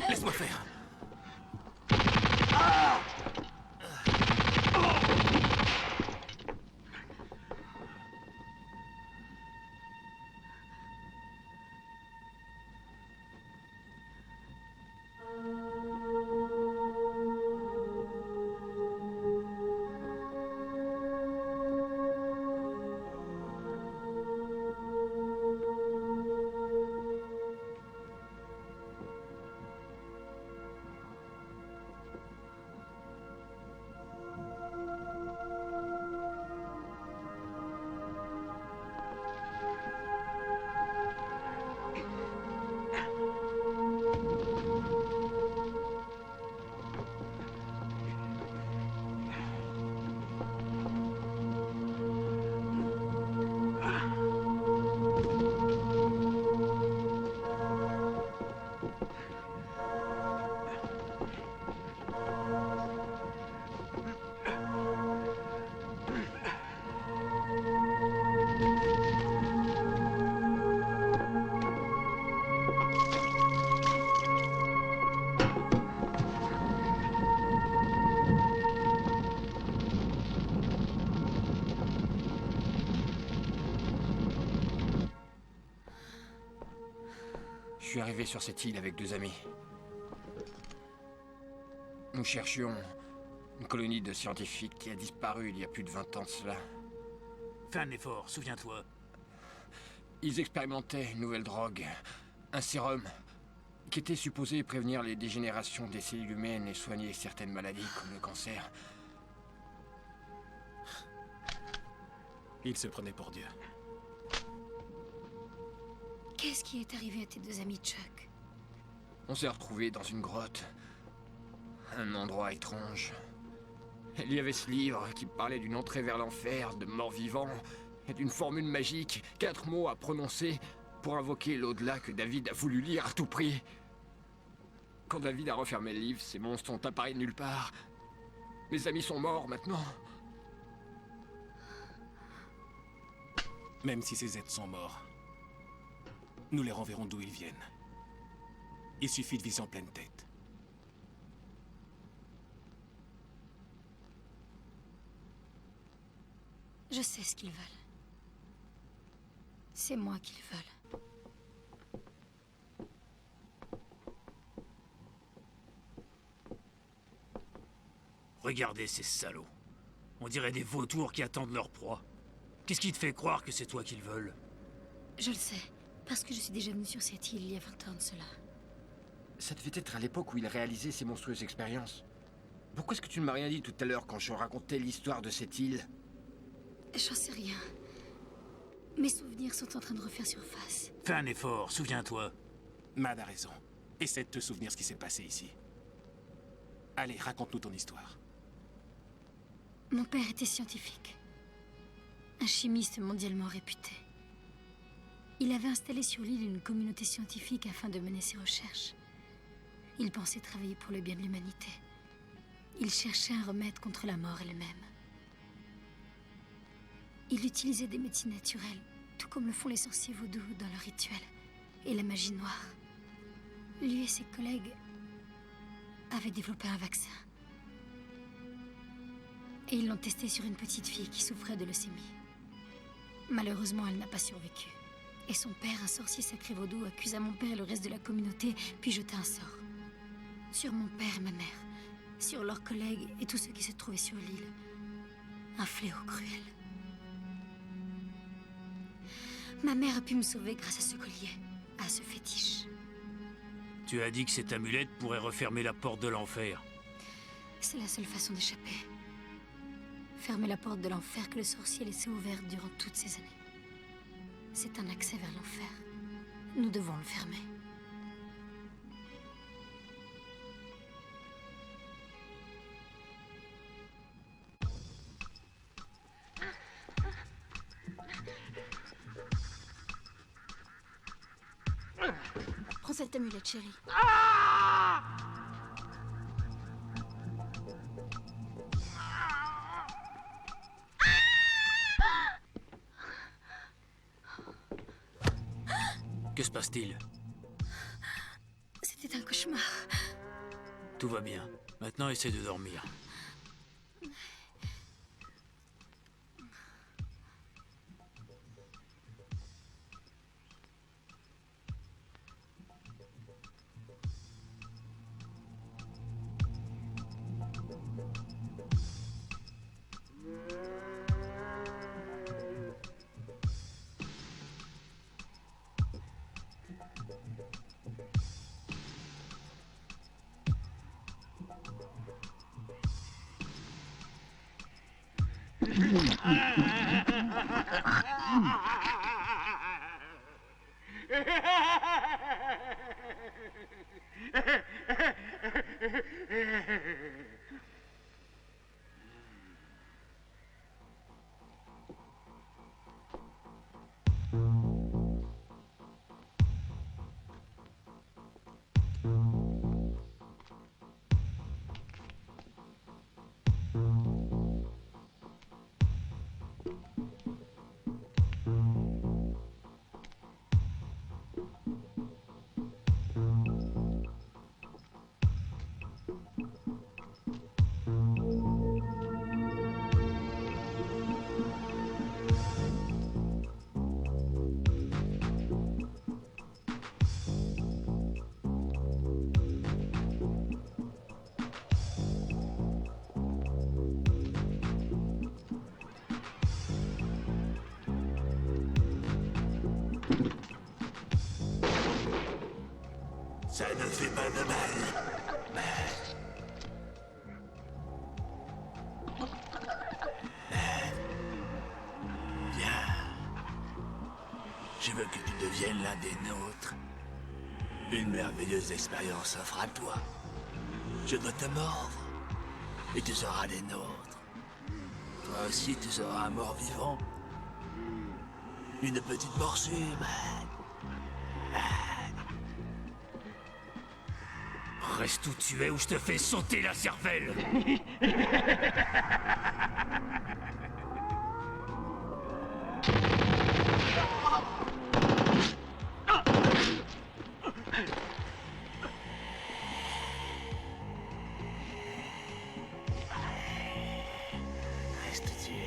Laisse-moi faire. Je suis arrivé sur cette île avec 2 amis. Nous cherchions une colonie de scientifiques qui a disparu il y a plus de 20 ans de cela. Fais un effort, souviens-toi. Ils expérimentaient une nouvelle drogue, un sérum, qui était supposé prévenir les dégénérations des cellules humaines et soigner certaines maladies comme le cancer. Il se prenait pour Dieu. Qu'est-ce qui est arrivé à tes deux amis, Chuck? On s'est retrouvés dans une grotte. Un endroit étrange. Il y avait ce livre qui parlait d'une entrée vers l'enfer, de morts-vivants, et d'une formule magique, 4 mots à prononcer pour invoquer l'au-delà que David a voulu lire à tout prix. Quand David a refermé le livre, ces monstres sont apparus de nulle part. Mes amis sont morts maintenant. Même si ces êtres sont morts, nous les renverrons d'où ils viennent. Il suffit de viser en pleine tête. Je sais ce qu'ils veulent. C'est moi qu'ils veulent. Regardez ces salauds. On dirait des vautours qui attendent leur proie. Qu'est-ce qui te fait croire que c'est toi qu'ils veulent? Je le sais, parce que je suis déjà venue sur cette île il y a 20 ans de cela. Ça devait être à l'époque où il réalisait ces monstrueuses expériences. Pourquoi est-ce que tu ne m'as rien dit tout à l'heure quand je racontais l'histoire de cette île? J'en sais rien. Mes souvenirs sont en train de refaire surface. Fais un effort, souviens-toi. Mad a raison. Essaie de te souvenir ce qui s'est passé ici. Allez, raconte-nous ton histoire. Mon père était scientifique. Un chimiste mondialement réputé. Il avait installé sur l'île une communauté scientifique afin de mener ses recherches. Il pensait travailler pour le bien de l'humanité. Il cherchait un remède contre la mort elle-même. Il utilisait des médecines naturelles, tout comme le font les sorciers vaudous dans leurs rituels, et la magie noire. Lui et ses collègues avaient développé un vaccin. Et ils l'ont testé sur une petite fille qui souffrait de leucémie. Malheureusement, elle n'a pas survécu. Et son père, un sorcier sacré vaudou, accusa mon père et le reste de la communauté, puis jeta un sort. Sur mon père et ma mère, sur leurs collègues et tous ceux qui se trouvaient sur l'île. Un fléau cruel. Ma mère a pu me sauver grâce à ce collier, à ce fétiche. Tu as dit que cette amulette pourrait refermer la porte de l'enfer. C'est la seule façon d'échapper. Fermer la porte de l'enfer que le sorcier a laissée ouverte durant toutes ces années. C'est un accès vers l'enfer. Nous devons le fermer. Prends cette amulette, chérie. Que se passe-t-il? C'était un cauchemar. Tout va bien. Maintenant, essaie de dormir. Ça ne fait pas de mal. Viens. Je veux que tu deviennes l'un des nôtres. Une merveilleuse expérience s'offre à toi. Je dois te mordre. Et tu seras des nôtres. Toi aussi, tu seras un mort-vivant. Une petite morsure, man. Reste où tu es ou je te fais sauter la cervelle. Reste où tu es.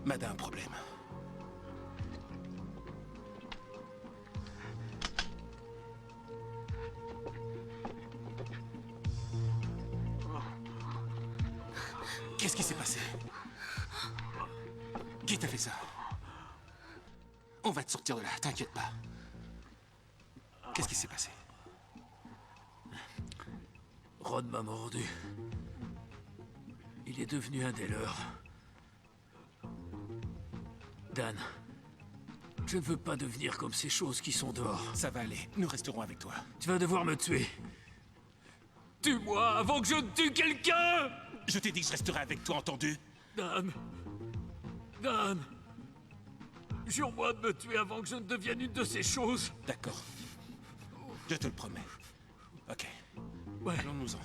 Mad a un problème. Qu'est-ce qui s'est passé? Qui t'a fait ça? On va te sortir de là, t'inquiète pas. Qu'est-ce qui s'est passé? Rod m'a mordu. Il est devenu un des leurs. Dan, je ne veux pas devenir comme ces choses qui sont dehors. Ça va aller, nous resterons avec toi. Tu vas devoir me tuer. Tue-moi avant que je ne tue quelqu'un! Je t'ai dit que je resterai avec toi, entendu? Dan! Dan! Jure-moi de me tuer avant que je ne devienne une de ces choses. D'accord. Je te le promets. Ok. Ouais. Allons-nous-en.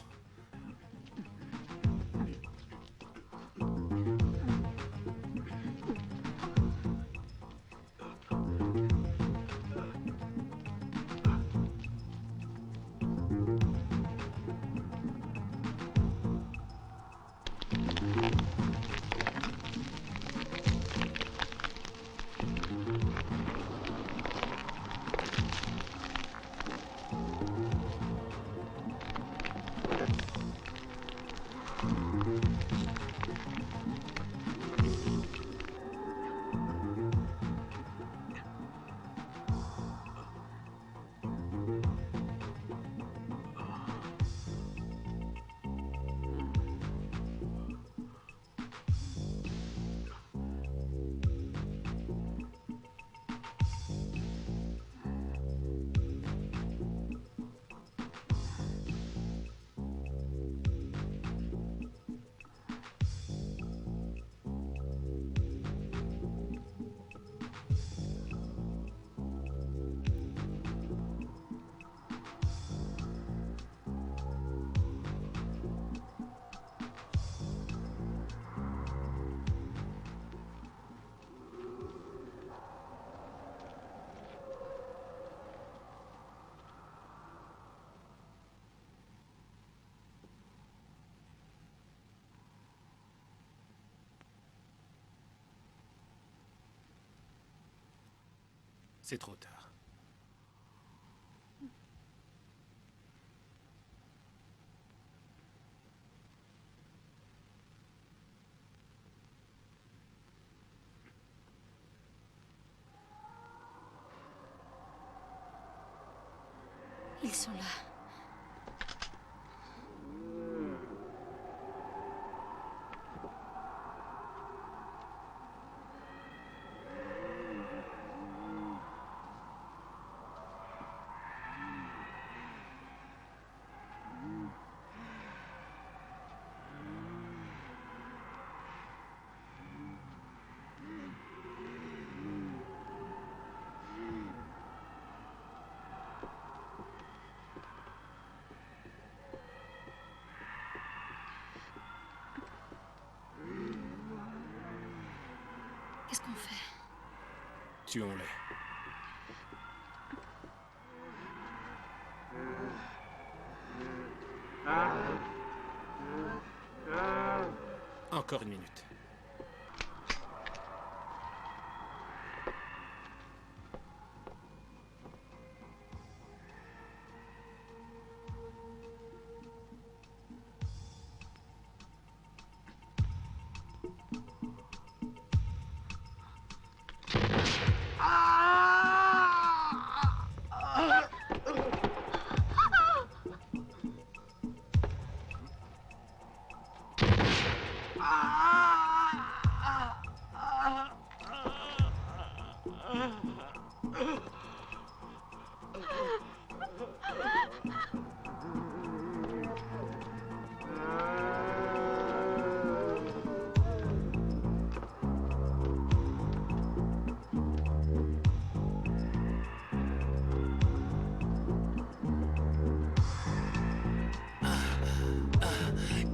C'est trop tard. Ils sont là. Qu'est-ce qu'on fait? Tuons-les. Encore une minute.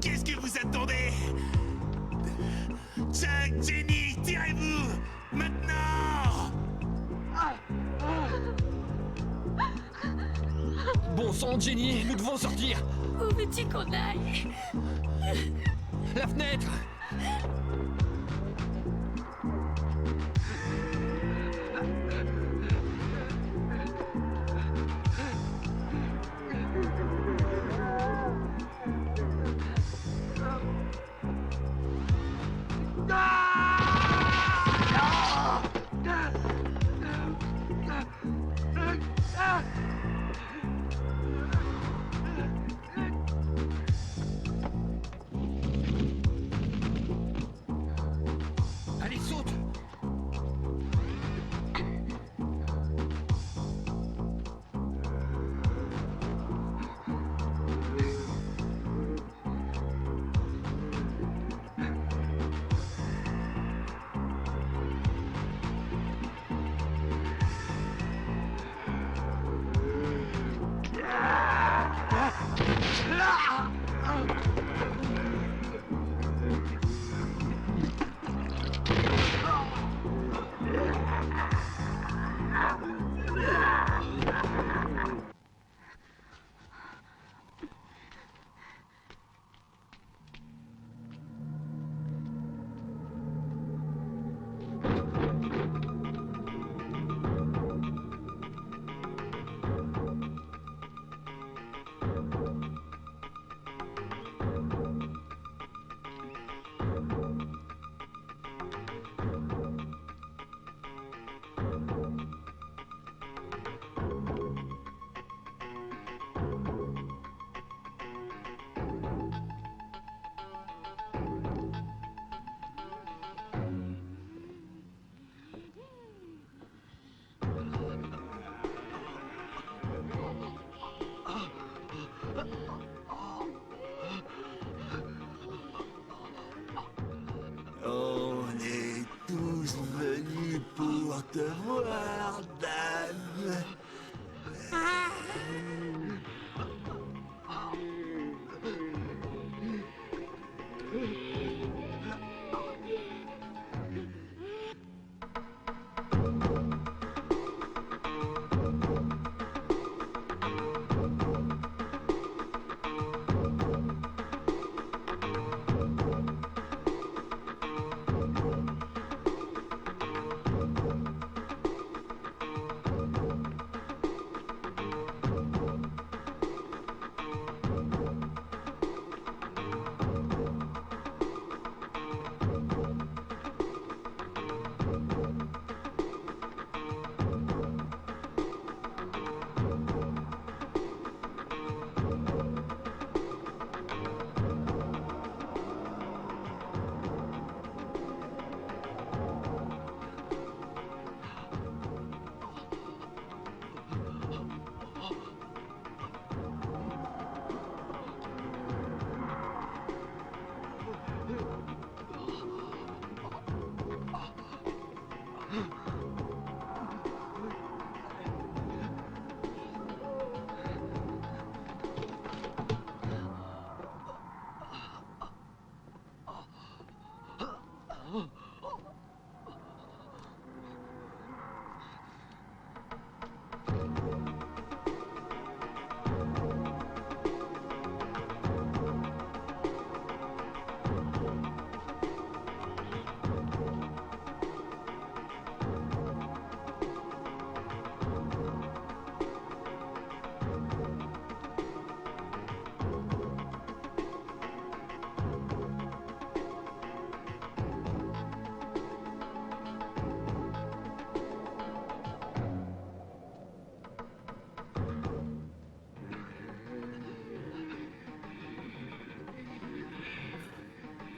Qu'est-ce que vous attendez? Chuck, Jenny, tirez-vous! Maintenant! Bon sang, Jenny, nous devons sortir. Où veux-tu qu'on aille? La fenêtre. Allez, saute. On est tous venus pour te voir, Dan.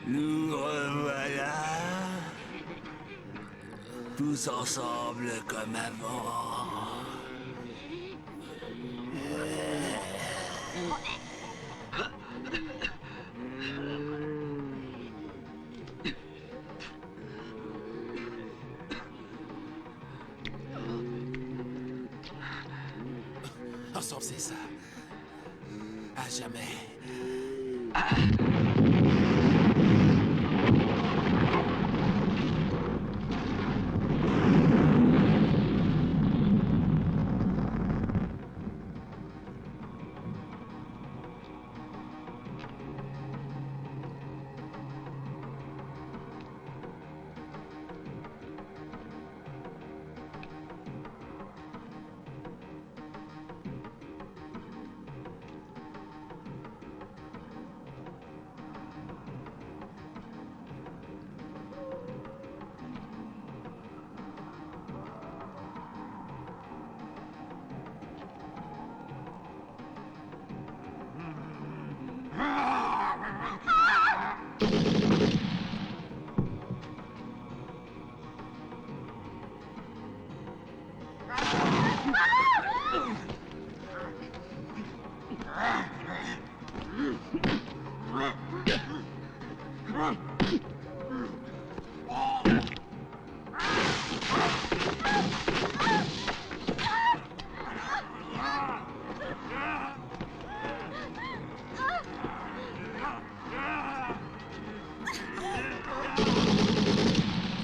Nous revoilà. Tous ensemble comme avant. Ensemble, c'est ça. À jamais.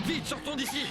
Vite, sortons d'ici!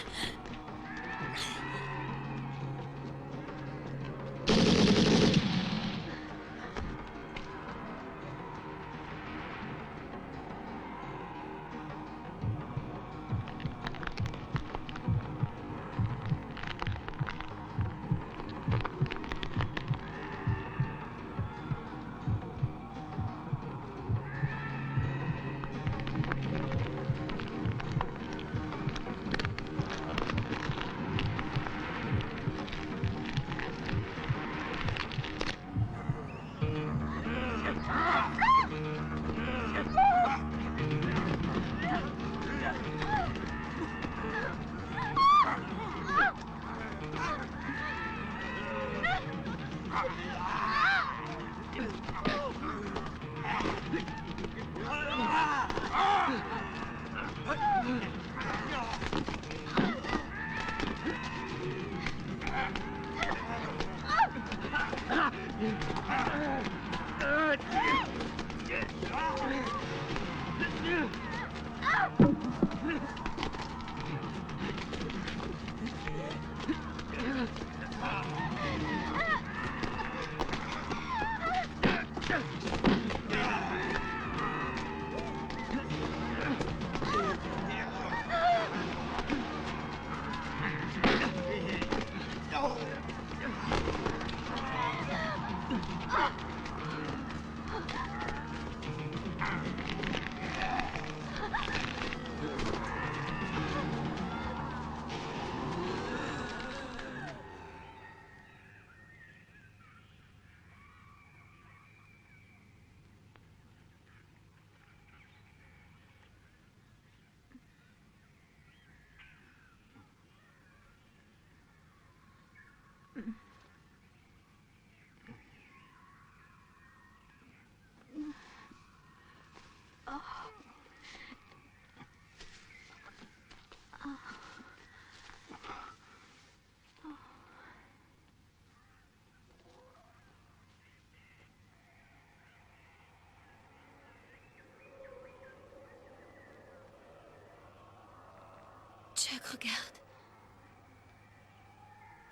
Chuck, regarde.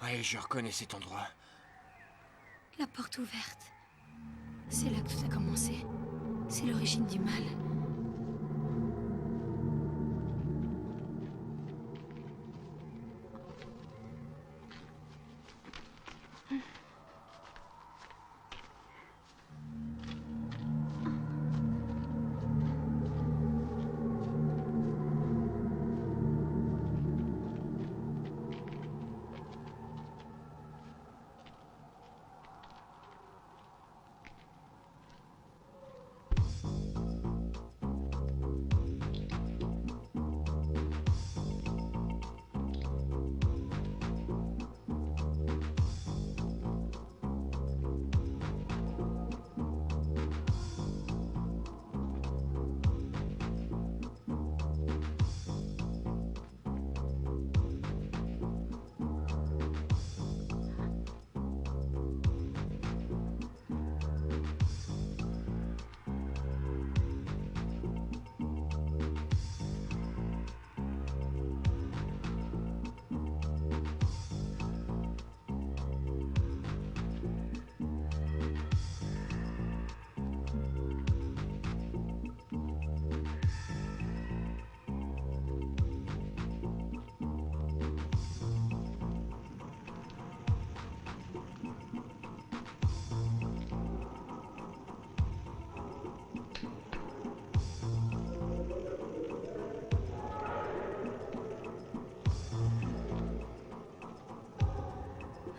Oui, je reconnais cet endroit. La porte ouverte. C'est là que tout a commencé. C'est l'origine du mal.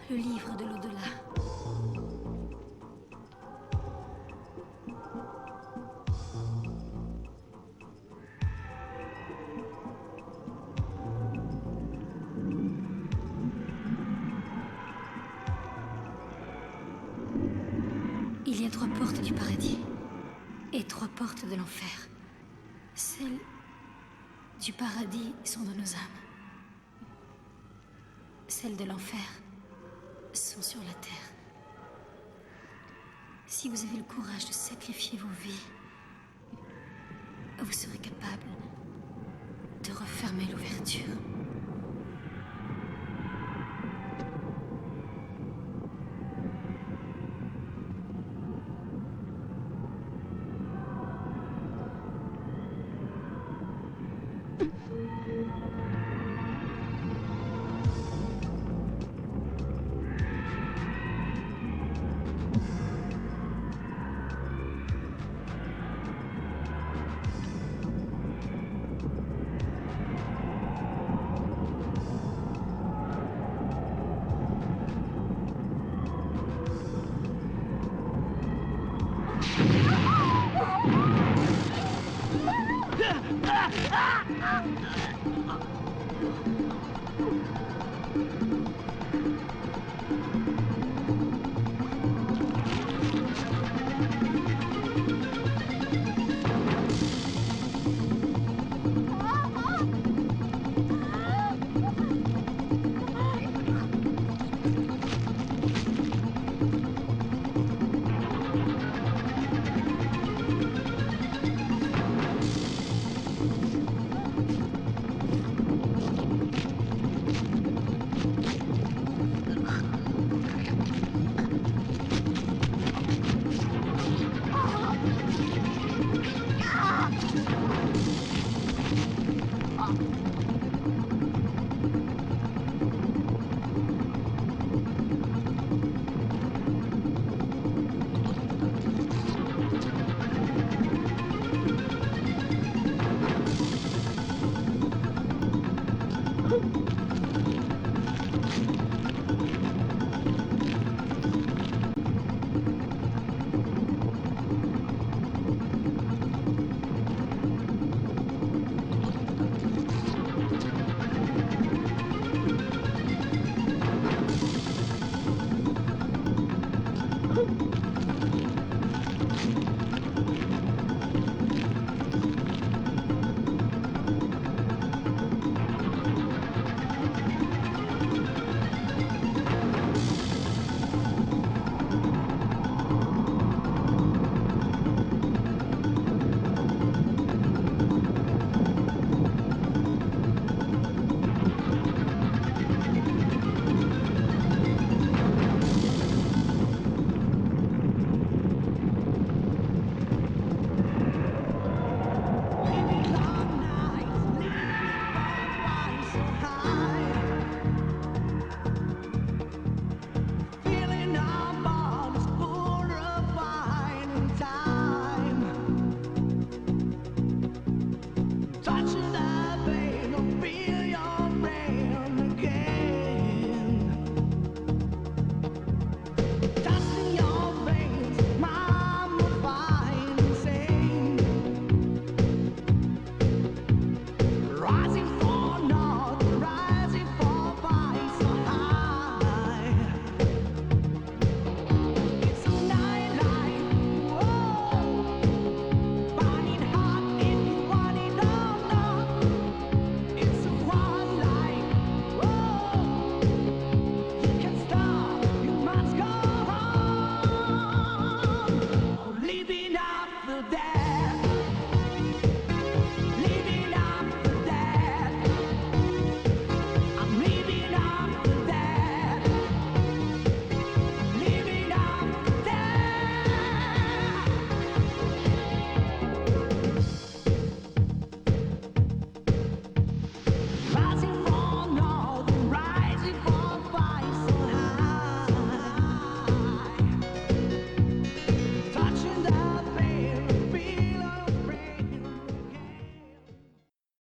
Le livre de l'au-delà. Il y a 3 portes du paradis et 3 portes de l'enfer. Celles du paradis sont dans nos âmes. Celles de l'enfer sont sur la terre. Si vous avez le courage de sacrifier vos vies, vous serez capable de refermer l'ouverture.